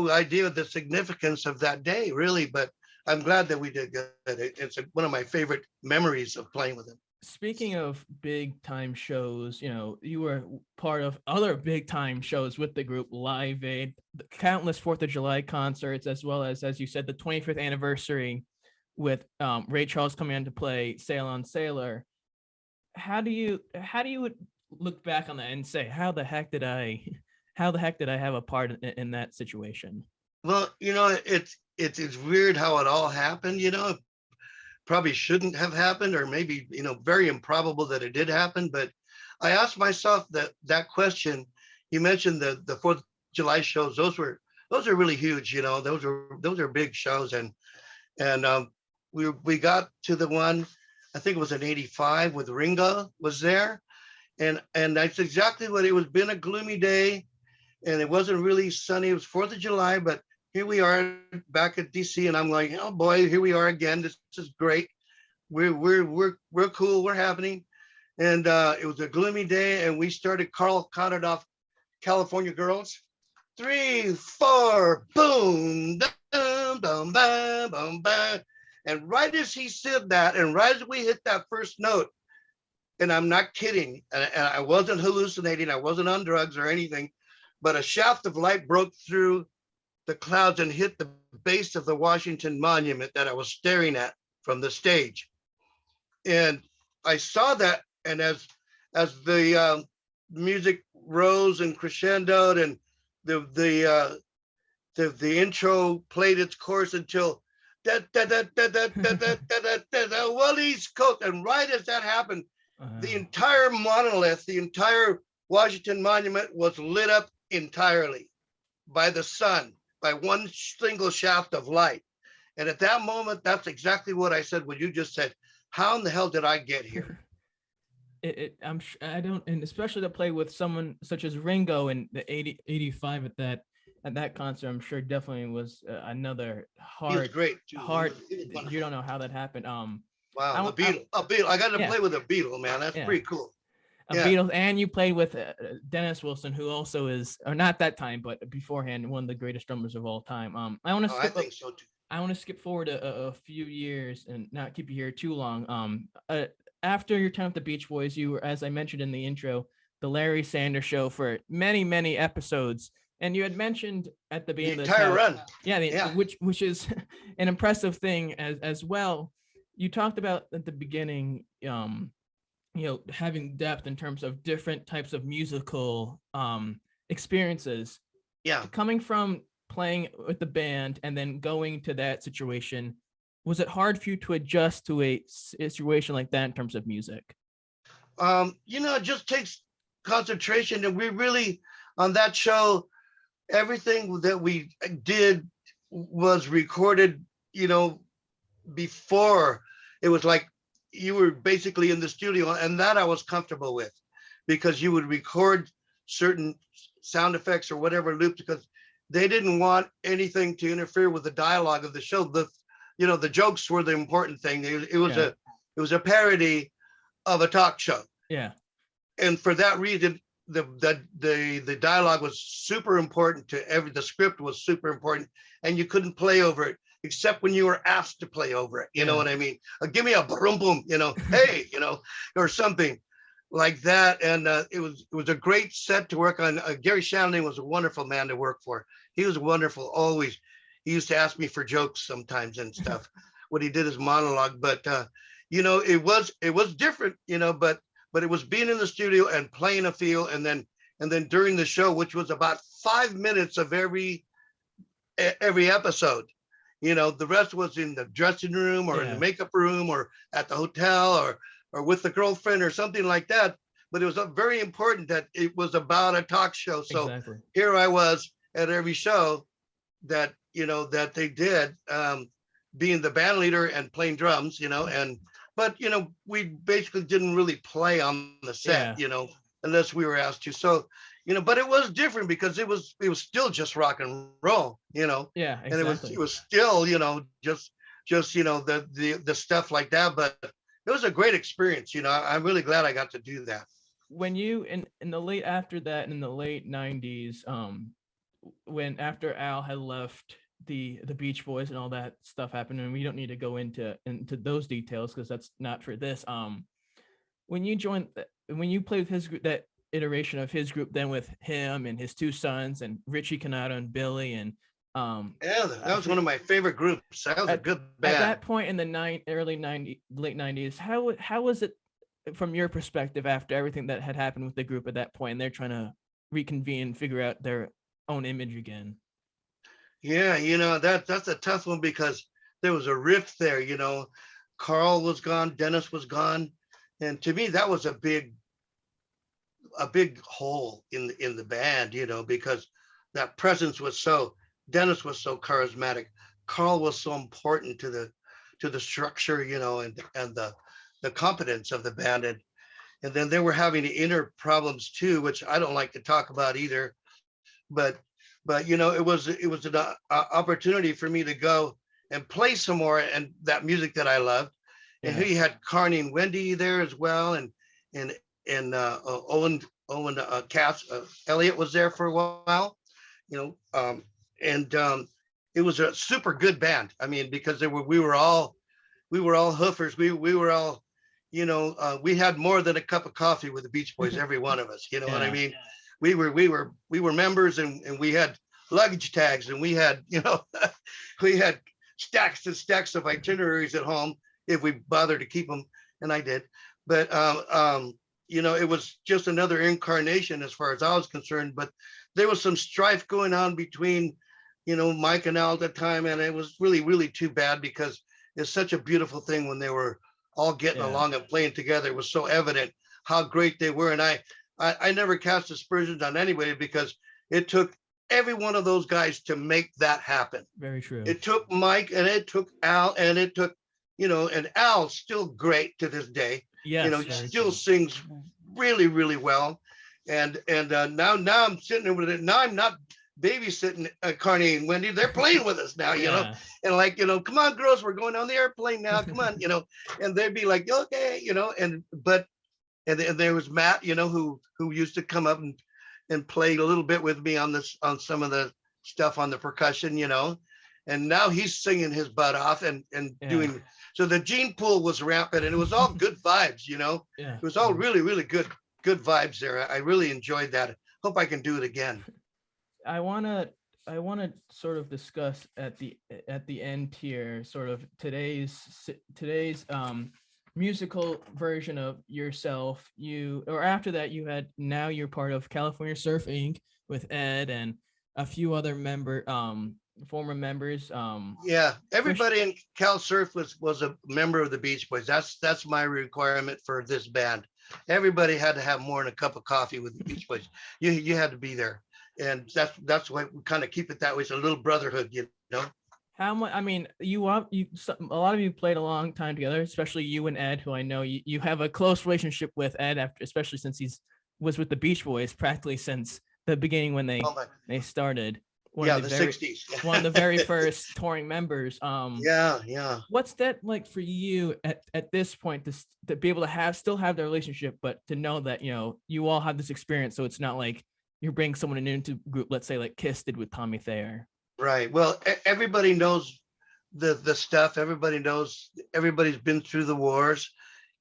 idea the significance of that day, really, but I'm glad that we did good. It's one of my favorite memories of playing with him. Speaking of big time shows, you were part of other big time shows with the group, Live Aid, countless 4th of July concerts, as well as you said, the 25th anniversary with Ray Charles coming in to play Sail on Sailor. How do you look back on that and say, how the heck did I have a part in that situation? Well, it's weird how it all happened. Probably shouldn't have happened, or maybe very improbable that it did happen. But I asked myself that question. You mentioned the 4th of July shows; those are really huge. Those are big shows, and we got to the one, I think it was in '85, with Ringo was there, and that's exactly what it was. Been a gloomy day, and it wasn't really sunny. It was 4th of July, but here we are back at DC, and I'm like, oh boy, here we are again. This is great. We're cool. We're happening. And it was a gloomy day, and we started. Carl counted off California Girls. 3, 4, boom, boom, boom, boom, boom, boom. And right as he said that, and right as we hit that first note, and I'm not kidding, and I wasn't hallucinating, I wasn't on drugs or anything, but a shaft of light broke through the clouds and hit the base of the Washington Monument that I was staring at from the stage. And I saw that, and as the music rose and crescendoed, and the intro played its course until well, East Coast, and right as that happened, the entire monolith, the entire Washington Monument was lit up entirely. by the sun, by one single shaft of light. And at that moment, that's exactly what I said, what you just said. How in the hell did I get here? I don't, and especially to play with someone such as Ringo in the 85 at that concert, I'm sure definitely was another He was hard, great too. hard. He was You wonderful. don't know how that happened. Wow, a Beatle. I got to Yeah, play with a Beatle, man. That's yeah, pretty cool. a Yeah. Beatles, and you played with Dennis Wilson, who also is, or not that time, but beforehand, one of the greatest drummers of all time. I want to skip. I think so too. I want to skip forward a few years and not keep you here too long. After your time with the Beach Boys, you were, as I mentioned in the intro, the Larry Sanders Show for many, many episodes. And you had mentioned at the beginning the of entire this, run. Yeah, which is an impressive thing as well. You talked about at the beginning, having depth in terms of different types of musical experiences. Yeah. Coming from playing with the band and then going to that situation, was it hard for you to adjust to a situation like that in terms of music? It just takes concentration, and we really, on that show, everything that we did was recorded, before. It was like you were basically in the studio, and that I was comfortable with, because you would record certain sound effects or whatever loops, because they didn't want anything to interfere with the dialogue of the show. The jokes were the important thing. It was a parody of a talk show. Yeah. And for that reason, the dialogue was super important to the script was super important, and you couldn't play over it except when you were asked to play over it. You know what I mean? Give me a boom boom, hey, or something like that. And it was a great set to work on. Gary Shandling was a wonderful man to work for. He was wonderful always. He used to ask me for jokes sometimes and stuff when he did his monologue. But it was different, but it was being in the studio and playing a feel, and then during the show, which was about 5 minutes of every episode. The rest was in the dressing room or in the makeup room or at the hotel or with the girlfriend or something like that. But it was very important that it was about a talk show. So exactly. Here I was at every show that they did, being the band leader and playing drums, but we basically didn't really play on the set, unless we were asked to. So, but it was different because it was still just rock and roll, Yeah, exactly. And it was still, just the stuff like that. But it was a great experience. I'm really glad I got to do that. When you in the late after that, in the late 90s, when after Al had left the Beach Boys and all that stuff happened, and we don't need to go into those details because that's not for this. When you played with his group, that iteration of his group, then with him and his two sons and Richie Cannata and Billy, and that was one of my favorite groups. That was a good band. At that point in the late 90s, how was it from your perspective after everything that had happened with the group at that point, and they're trying to reconvene and figure out their own image again? Yeah, that's a tough one because there was a rift there. Carl was gone, Dennis was gone, and to me that was a big hole in the band. Because that presence was Dennis was so charismatic, Carl was so important to the structure, and the competence of the band, and then they were having inner problems too, which I don't like to talk about either, but it was an opportunity for me to go and play some more and that music that I loved. And he had Carney and Wendy there as well, and Owen Cass Elliott was there for a while, and it was a super good band. I mean, because we were all hoofers. We were all, we had more than a cup of coffee with the Beach Boys, every one of us. You know what I mean? We were members, and we had luggage tags, and we had we had stacks and stacks of itineraries at home if we bothered to keep them, and I did. But it was just another incarnation as far as I was concerned. But there was some strife going on between Mike and Al at the time, and it was really, really too bad because it's such a beautiful thing when they were all getting along and playing together. It was so evident how great they were, and I never cast aspersions on anybody because it took every one of those guys to make that happen. Very true. It took Mike and it took Al and it took, and Al's still great to this day. Yes, He still sings really, really well. And now I'm sitting there with it. Now I'm not babysitting Carney and Wendy. They're playing with us now, and like, come on, girls, we're going on the airplane now. Come on, and they'd be like, okay, and there was Matt, who used to come up and play a little bit with me on some of the stuff on the percussion, and now he's singing his butt off and doing. So the gene pool was rampant, and it was all good vibes, It was all really, really good vibes there. I really enjoyed that. Hope I can do it again. I wanna sort of discuss at the end here, sort of today's musical version of yourself. After that, now you're part of California Surf Inc. with Ed and a few other former members. Everybody in Cal Surf was a member of the Beach Boys. That's my requirement for this band. Everybody had to have more than a cup of coffee with the Beach Boys. You had to be there, and that's why we kind of keep it that way. It's a little brotherhood, How much? I mean, a lot of you played a long time together, especially you and Ed, who I know you have a close relationship with Ed, especially since was with the Beach Boys practically since the beginning when they started. The 60s. One of the very first touring members. What's that like for you at this point to be able to still have the relationship, but to know that you all have this experience, so it's not like you're bringing someone into a group, let's say like Kiss did with Tommy Thayer. Right. Well, everybody knows the stuff. Everybody knows. Everybody's been through the wars.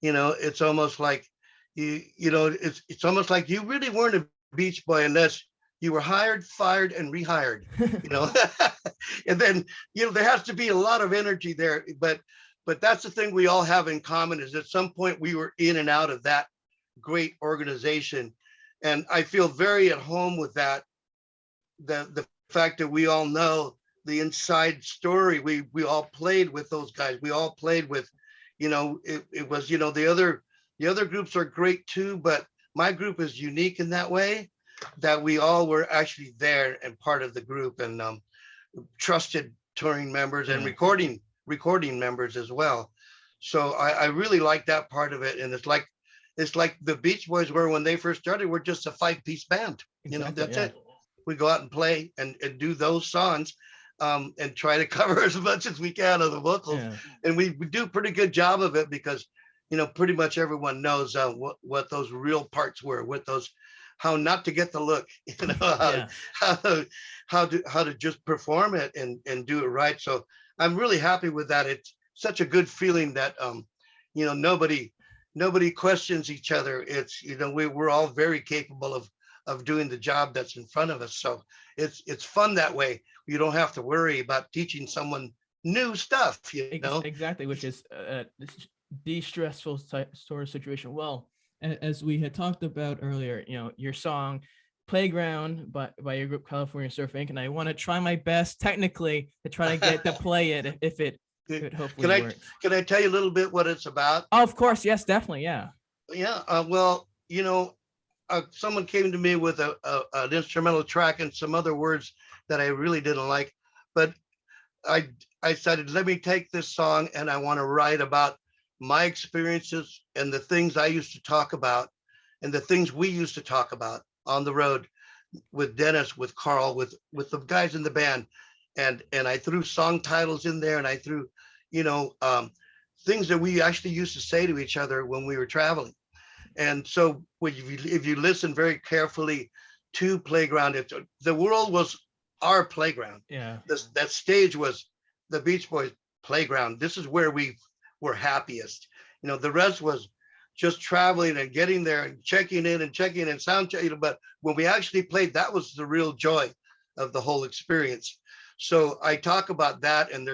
It's almost like it's almost like you really weren't a Beach Boy unless you were hired, fired, and rehired. And then there has to be a lot of energy there. But that's the thing we all have in common is at some point we were in and out of that great organization, and I feel very at home with that. The fact that we all know the inside story. We all played with those guys. We all played with, it was, the other groups are great too, but my group is unique in that way that we all were actually there and part of the group and trusted touring members and recording members as well. So I really like that part of it. And it's like the Beach Boys were when they first started. We're just a 5-piece band. That's it. We go out and play and do those songs and try to cover as much as we can of the vocals. Yeah. And we do a pretty good job of it because, pretty much everyone knows what those real parts were, how not to get the look, how to just perform it and do it right. So I'm really happy with that. It's such a good feeling that, nobody questions each other. It's, we're all very capable of doing the job that's in front of us. So it's fun that way. You don't have to worry about teaching someone new stuff, Exactly, which is a de-stressful sort of situation. Well, as we had talked about earlier, your song Playground by your group California Surf Inc. And I want to try my best technically to try to get to play it if it hopefully works. Can I tell you a little bit what it's about? Oh, of course. Yes, definitely. Yeah. Yeah. Someone came to me with an instrumental track and some other words that I really didn't like, but I decided, let me take this song and I want to write about my experiences and the things I used to talk about and the things we used to talk about on the road with Dennis, with Carl, with the guys in the band. And I threw song titles in there and I threw, things that we actually used to say to each other when we were traveling. And so if you listen very carefully to Playground, the world was our playground. Yeah. That stage was the Beach Boys playground. This is where we were happiest. The rest was just traveling and getting there and checking in sound check. But when we actually played, that was the real joy of the whole experience. So I talk about that, and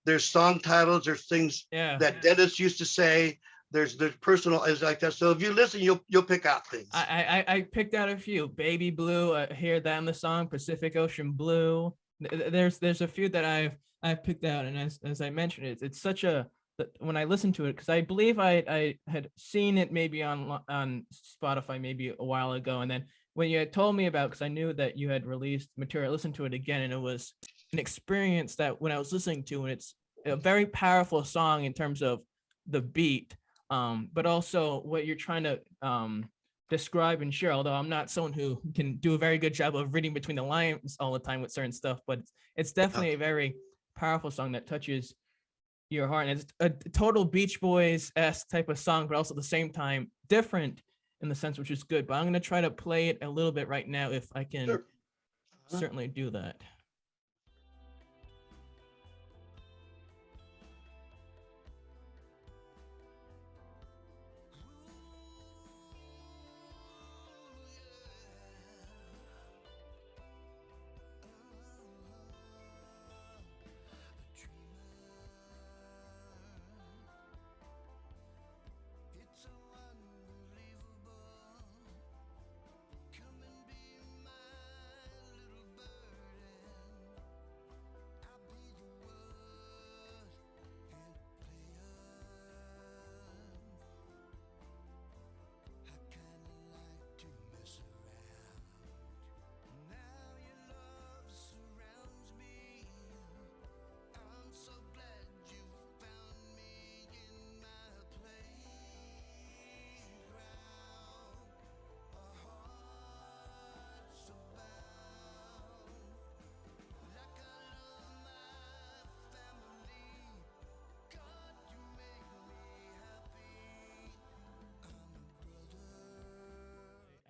there's song titles, there's things that Dennis used to say. There's personal is like that. So if you listen, you'll pick out things. I picked out a few. Baby Blue, hear that in the song. Pacific Ocean Blue. There's a few that I've picked out, and as I mentioned, it's such a, when I listened to it, because I believe I had seen it maybe on Spotify maybe a while ago, and then when you had told me about, because I knew that you had released material, I listened to it again, and it was an experience that when I was listening to, and it's a very powerful song in terms of the beat, but also what you're trying to describe and share. Although I'm not someone who can do a very good job of reading between the lines all the time with certain stuff, but it's definitely a very powerful song that touches your heart. And it's a total Beach Boys-esque type of song, but also at the same time different in the sense, which is good. But I'm going to try to play it a little bit right now if I can. Sure. Certainly do that.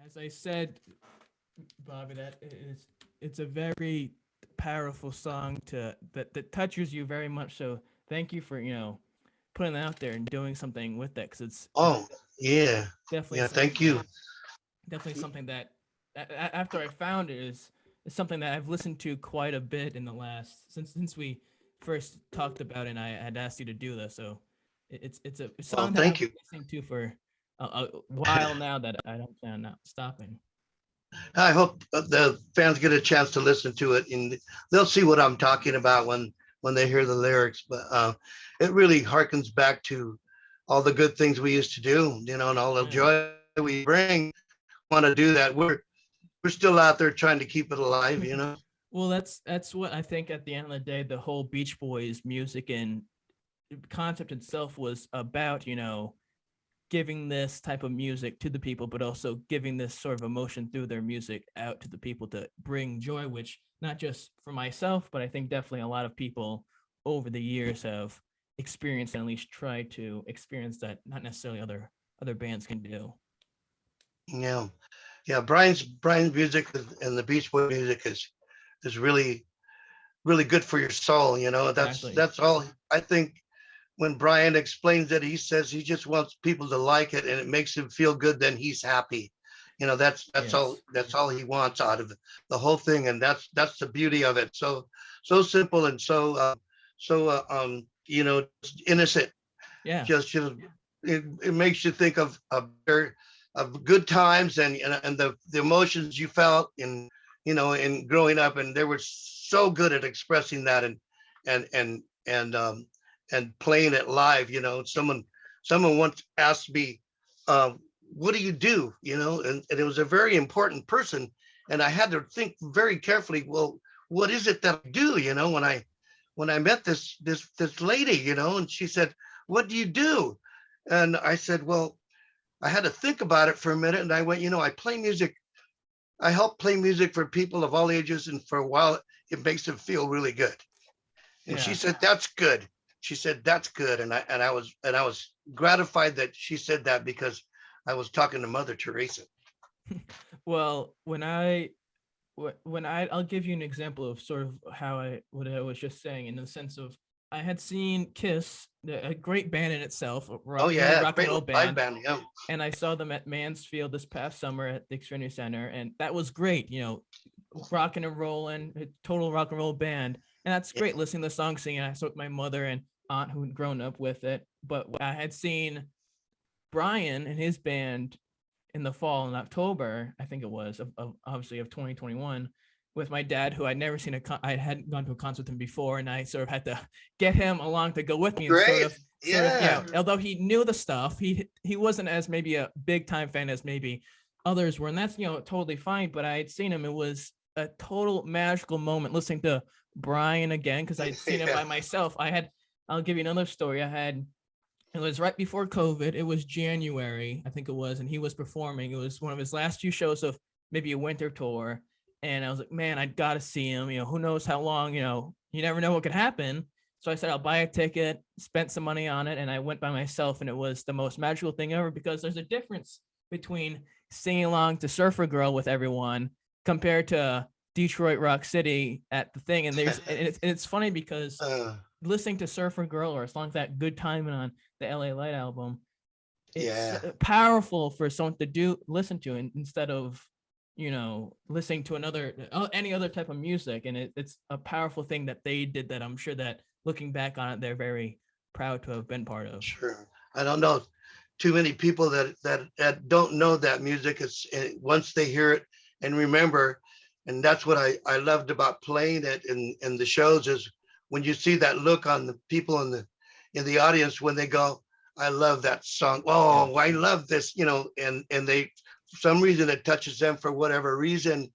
As I said, Bobby, it's a very powerful song that touches you very much. So thank you for putting that out there and doing something with that, because it's yeah, definitely thank you. Definitely something that after I found it is something that I've listened to quite a bit in the last since we first talked about it, and I had asked you to do this. So it's a song that I've been listening to for a while now that I don't plan on stopping. I hope the fans get a chance to listen to it, and they'll see what I'm talking about when they hear the lyrics. But it really harkens back to all the good things we used to do, and all the joy we bring. Want to do that? We're still out there trying to keep it alive, Well, that's what I think. At the end of the day, the whole Beach Boys music and concept itself was about, giving this type of music to the people, but also giving this sort of emotion through their music out to the people to bring joy, which not just for myself, but I think definitely a lot of people over the years have experienced, and at least tried to experience, that not necessarily other bands can do. Yeah. Brian's music and the Beach Boy music is really, really good for your soul. That's all. I think when Brian explains it, he says he just wants people to like it, and it makes him feel good. Then he's happy. That's all. That's all he wants out of the whole thing, and that's the beauty of it. So simple and so innocent. Yeah. Just it makes you think of good times and the emotions you felt in growing up, and they were so good at expressing that and playing it live. Someone once asked me, what do you do? And it was a very important person, and I had to think very carefully, well, what is it that I do? When I met this lady, and she said, what do you do? And I said, well, I had to think about it for a minute, and I went, I play music. I help play music for people of all ages, and for a while it makes them feel really good. And she said, that's good. She said, that's good. And I was gratified that she said that, because I was talking to Mother Teresa. Well, I'll give you an example of sort of what I was just saying, in the sense of, I had seen Kiss, a great band in itself, rock and roll band, yeah. And I saw them at Mansfield this past summer at the Xfinity Center, and that was great. Rocking and rolling, a total rock and roll band, and that's great. Listening to the song, singing. I saw with my mother and aunt who had grown up with it. But I had seen Brian and his band in the fall, in October, I think it was, obviously of 2021. With my dad, who I'd never seen I hadn't gone to a concert with him before, and I sort of had to get him along to go with me. And sort of, although he knew the stuff, he wasn't as maybe a big time fan as maybe others were, and that's, totally fine. But I had seen him. It was a total magical moment listening to Brian again, because I'd seen him by myself. I'll give you another story. It was right before COVID. It was January, I think it was, and he was performing. It was one of his last few shows of maybe a winter tour. And I was like, man, I got to see him. Who knows how long, you never know what could happen. So I said, I'll buy a ticket, spent some money on it, and I went by myself, and it was the most magical thing ever, because there's a difference between singing along to Surfer Girl with everyone compared to Detroit Rock City at the thing. And it's funny because listening to Surfer Girl or songs that Good Timing on the LA Light album, it's powerful for someone to listen to instead of listening to any other type of music. And it's a powerful thing that they did, that I'm sure that looking back on it, they're very proud to have been part of. Sure. I don't know too many people that don't know that music. Once they hear it and remember, and that's what I loved about playing it in the shows, is when you see that look on the people in the audience when they go, I love that song. Oh, I love this, and they, for some reason, it touches them for whatever reason.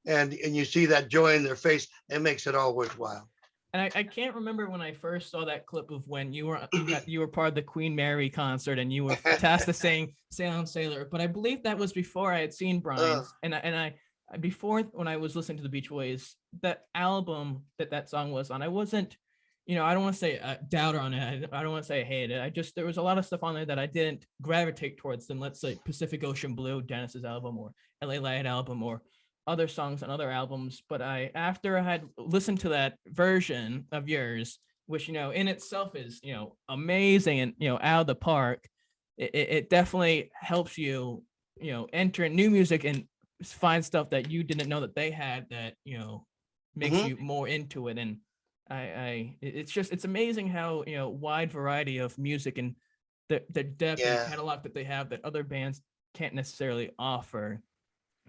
And you see that joy in their face. It makes it all worthwhile. And I can't remember when I first saw that clip of when you were part of the Queen Mary concert and you were tasked to sing Sail on Sailor, but I believe that was before I had seen Brian's. And I before, when I was listening to the Beach Boys, that album that song was on, I wasn't, I don't want to say a doubter on it. I don't want to say I hated it. There was a lot of stuff on there that I didn't gravitate towards than, let's say, Pacific Ocean Blue, Dennis's album, or LA Light album, or other songs on other albums. But after I had listened to that version of yours, which, in itself is, amazing and, out of the park, it definitely helps you, enter new music and find stuff that you didn't know that they had that, makes you more into it. And it's amazing how, wide variety of music and the depth and catalog that they have that other bands can't necessarily offer,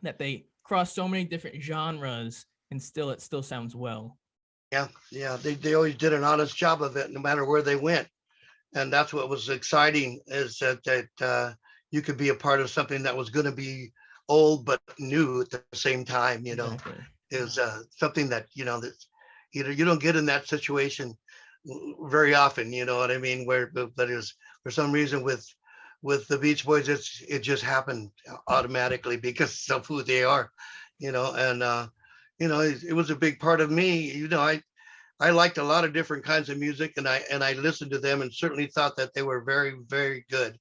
that they cross so many different genres and it still sounds well. They always did an honest job of it, no matter where they went. And that's what was exciting, is that you could be a part of something that was going to be old but new at the same time. Exactly. Is something that that you don't get in that situation very often. You know what I mean? But it was, for some reason, with the Beach Boys, it just happened automatically because of who they are. And it was a big part of me. I liked a lot of different kinds of music, and I listened to them, and certainly thought that they were very, very good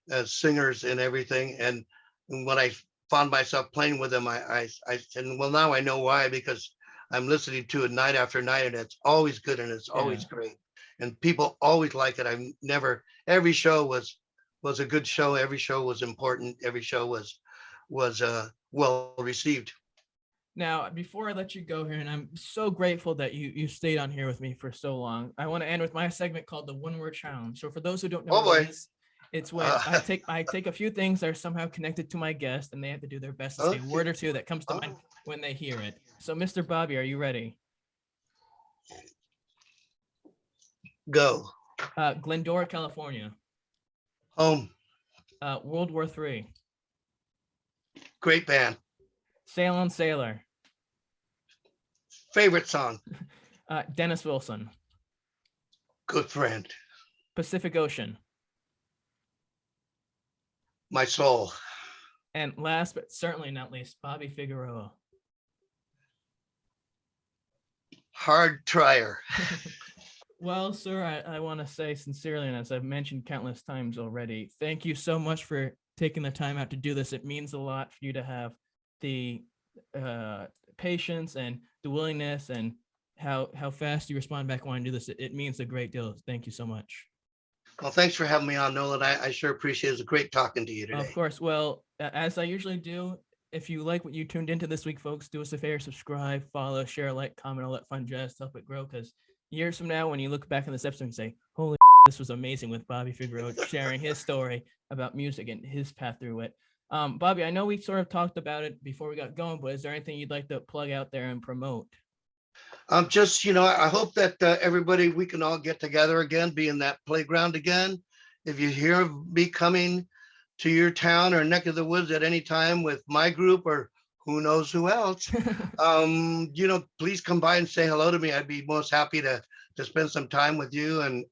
as singers and everything. And when I found myself playing with them, I said, well, now I know why, because I'm listening to it night after night, and it's always good, and it's always great, and people always like it. Every show was a good show. Every show was important. Every show was well received. Now, before I let you go here, and I'm so grateful that you stayed on here with me for so long, I want to end with my segment called the One Word Challenge. So for those who don't know what it is, it's when I take a few things that are somehow connected to my guest, and they have to do their best to say a word or two that comes to mind when they hear it. So, Mr. Bobby, are you ready? Go. Glendora, California. Home. World War III. Great band. Sail on Sailor. Favorite song. Dennis Wilson. Good friend. Pacific Ocean. My soul. And last but certainly not least, Bobby Figueroa. Hard trier. Well, sir, I want to say sincerely, and as I've mentioned countless times already, thank you so much for taking the time out to do this. It means a lot for you to have the patience and the willingness, and how fast you respond back when I do this. It means a great deal. Thank you so much. Well, thanks for having me on, Nolan. I sure appreciate it. It was great talking to you today. Of course. Well, as I usually do, if you like what you tuned into this week, folks, do us a favor, subscribe, follow, share, like, comment, all that fun jazz, help it grow. Because years from now, when you look back on this episode and say, holy, this was amazing, with Bobby Figueroa sharing his story about music and his path through it. Bobby, I know we sort of talked about it before we got going, but is there anything you'd like to plug out there and promote? Just, I hope that everybody, we can all get together again, be in that playground again. If you hear of me coming to your town or neck of the woods at any time with my group or who knows who else, please come by and say hello to me. I'd be most happy to spend some time with you and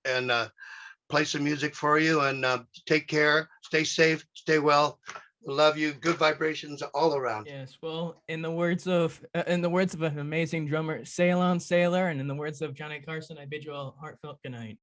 play some music for you. And take care, stay safe, stay well. Love you. Good vibrations all around. Yes. Well, in the words of an amazing drummer, sail on, sailor, and in the words of Johnny Carson, I bid you all heartfelt good night.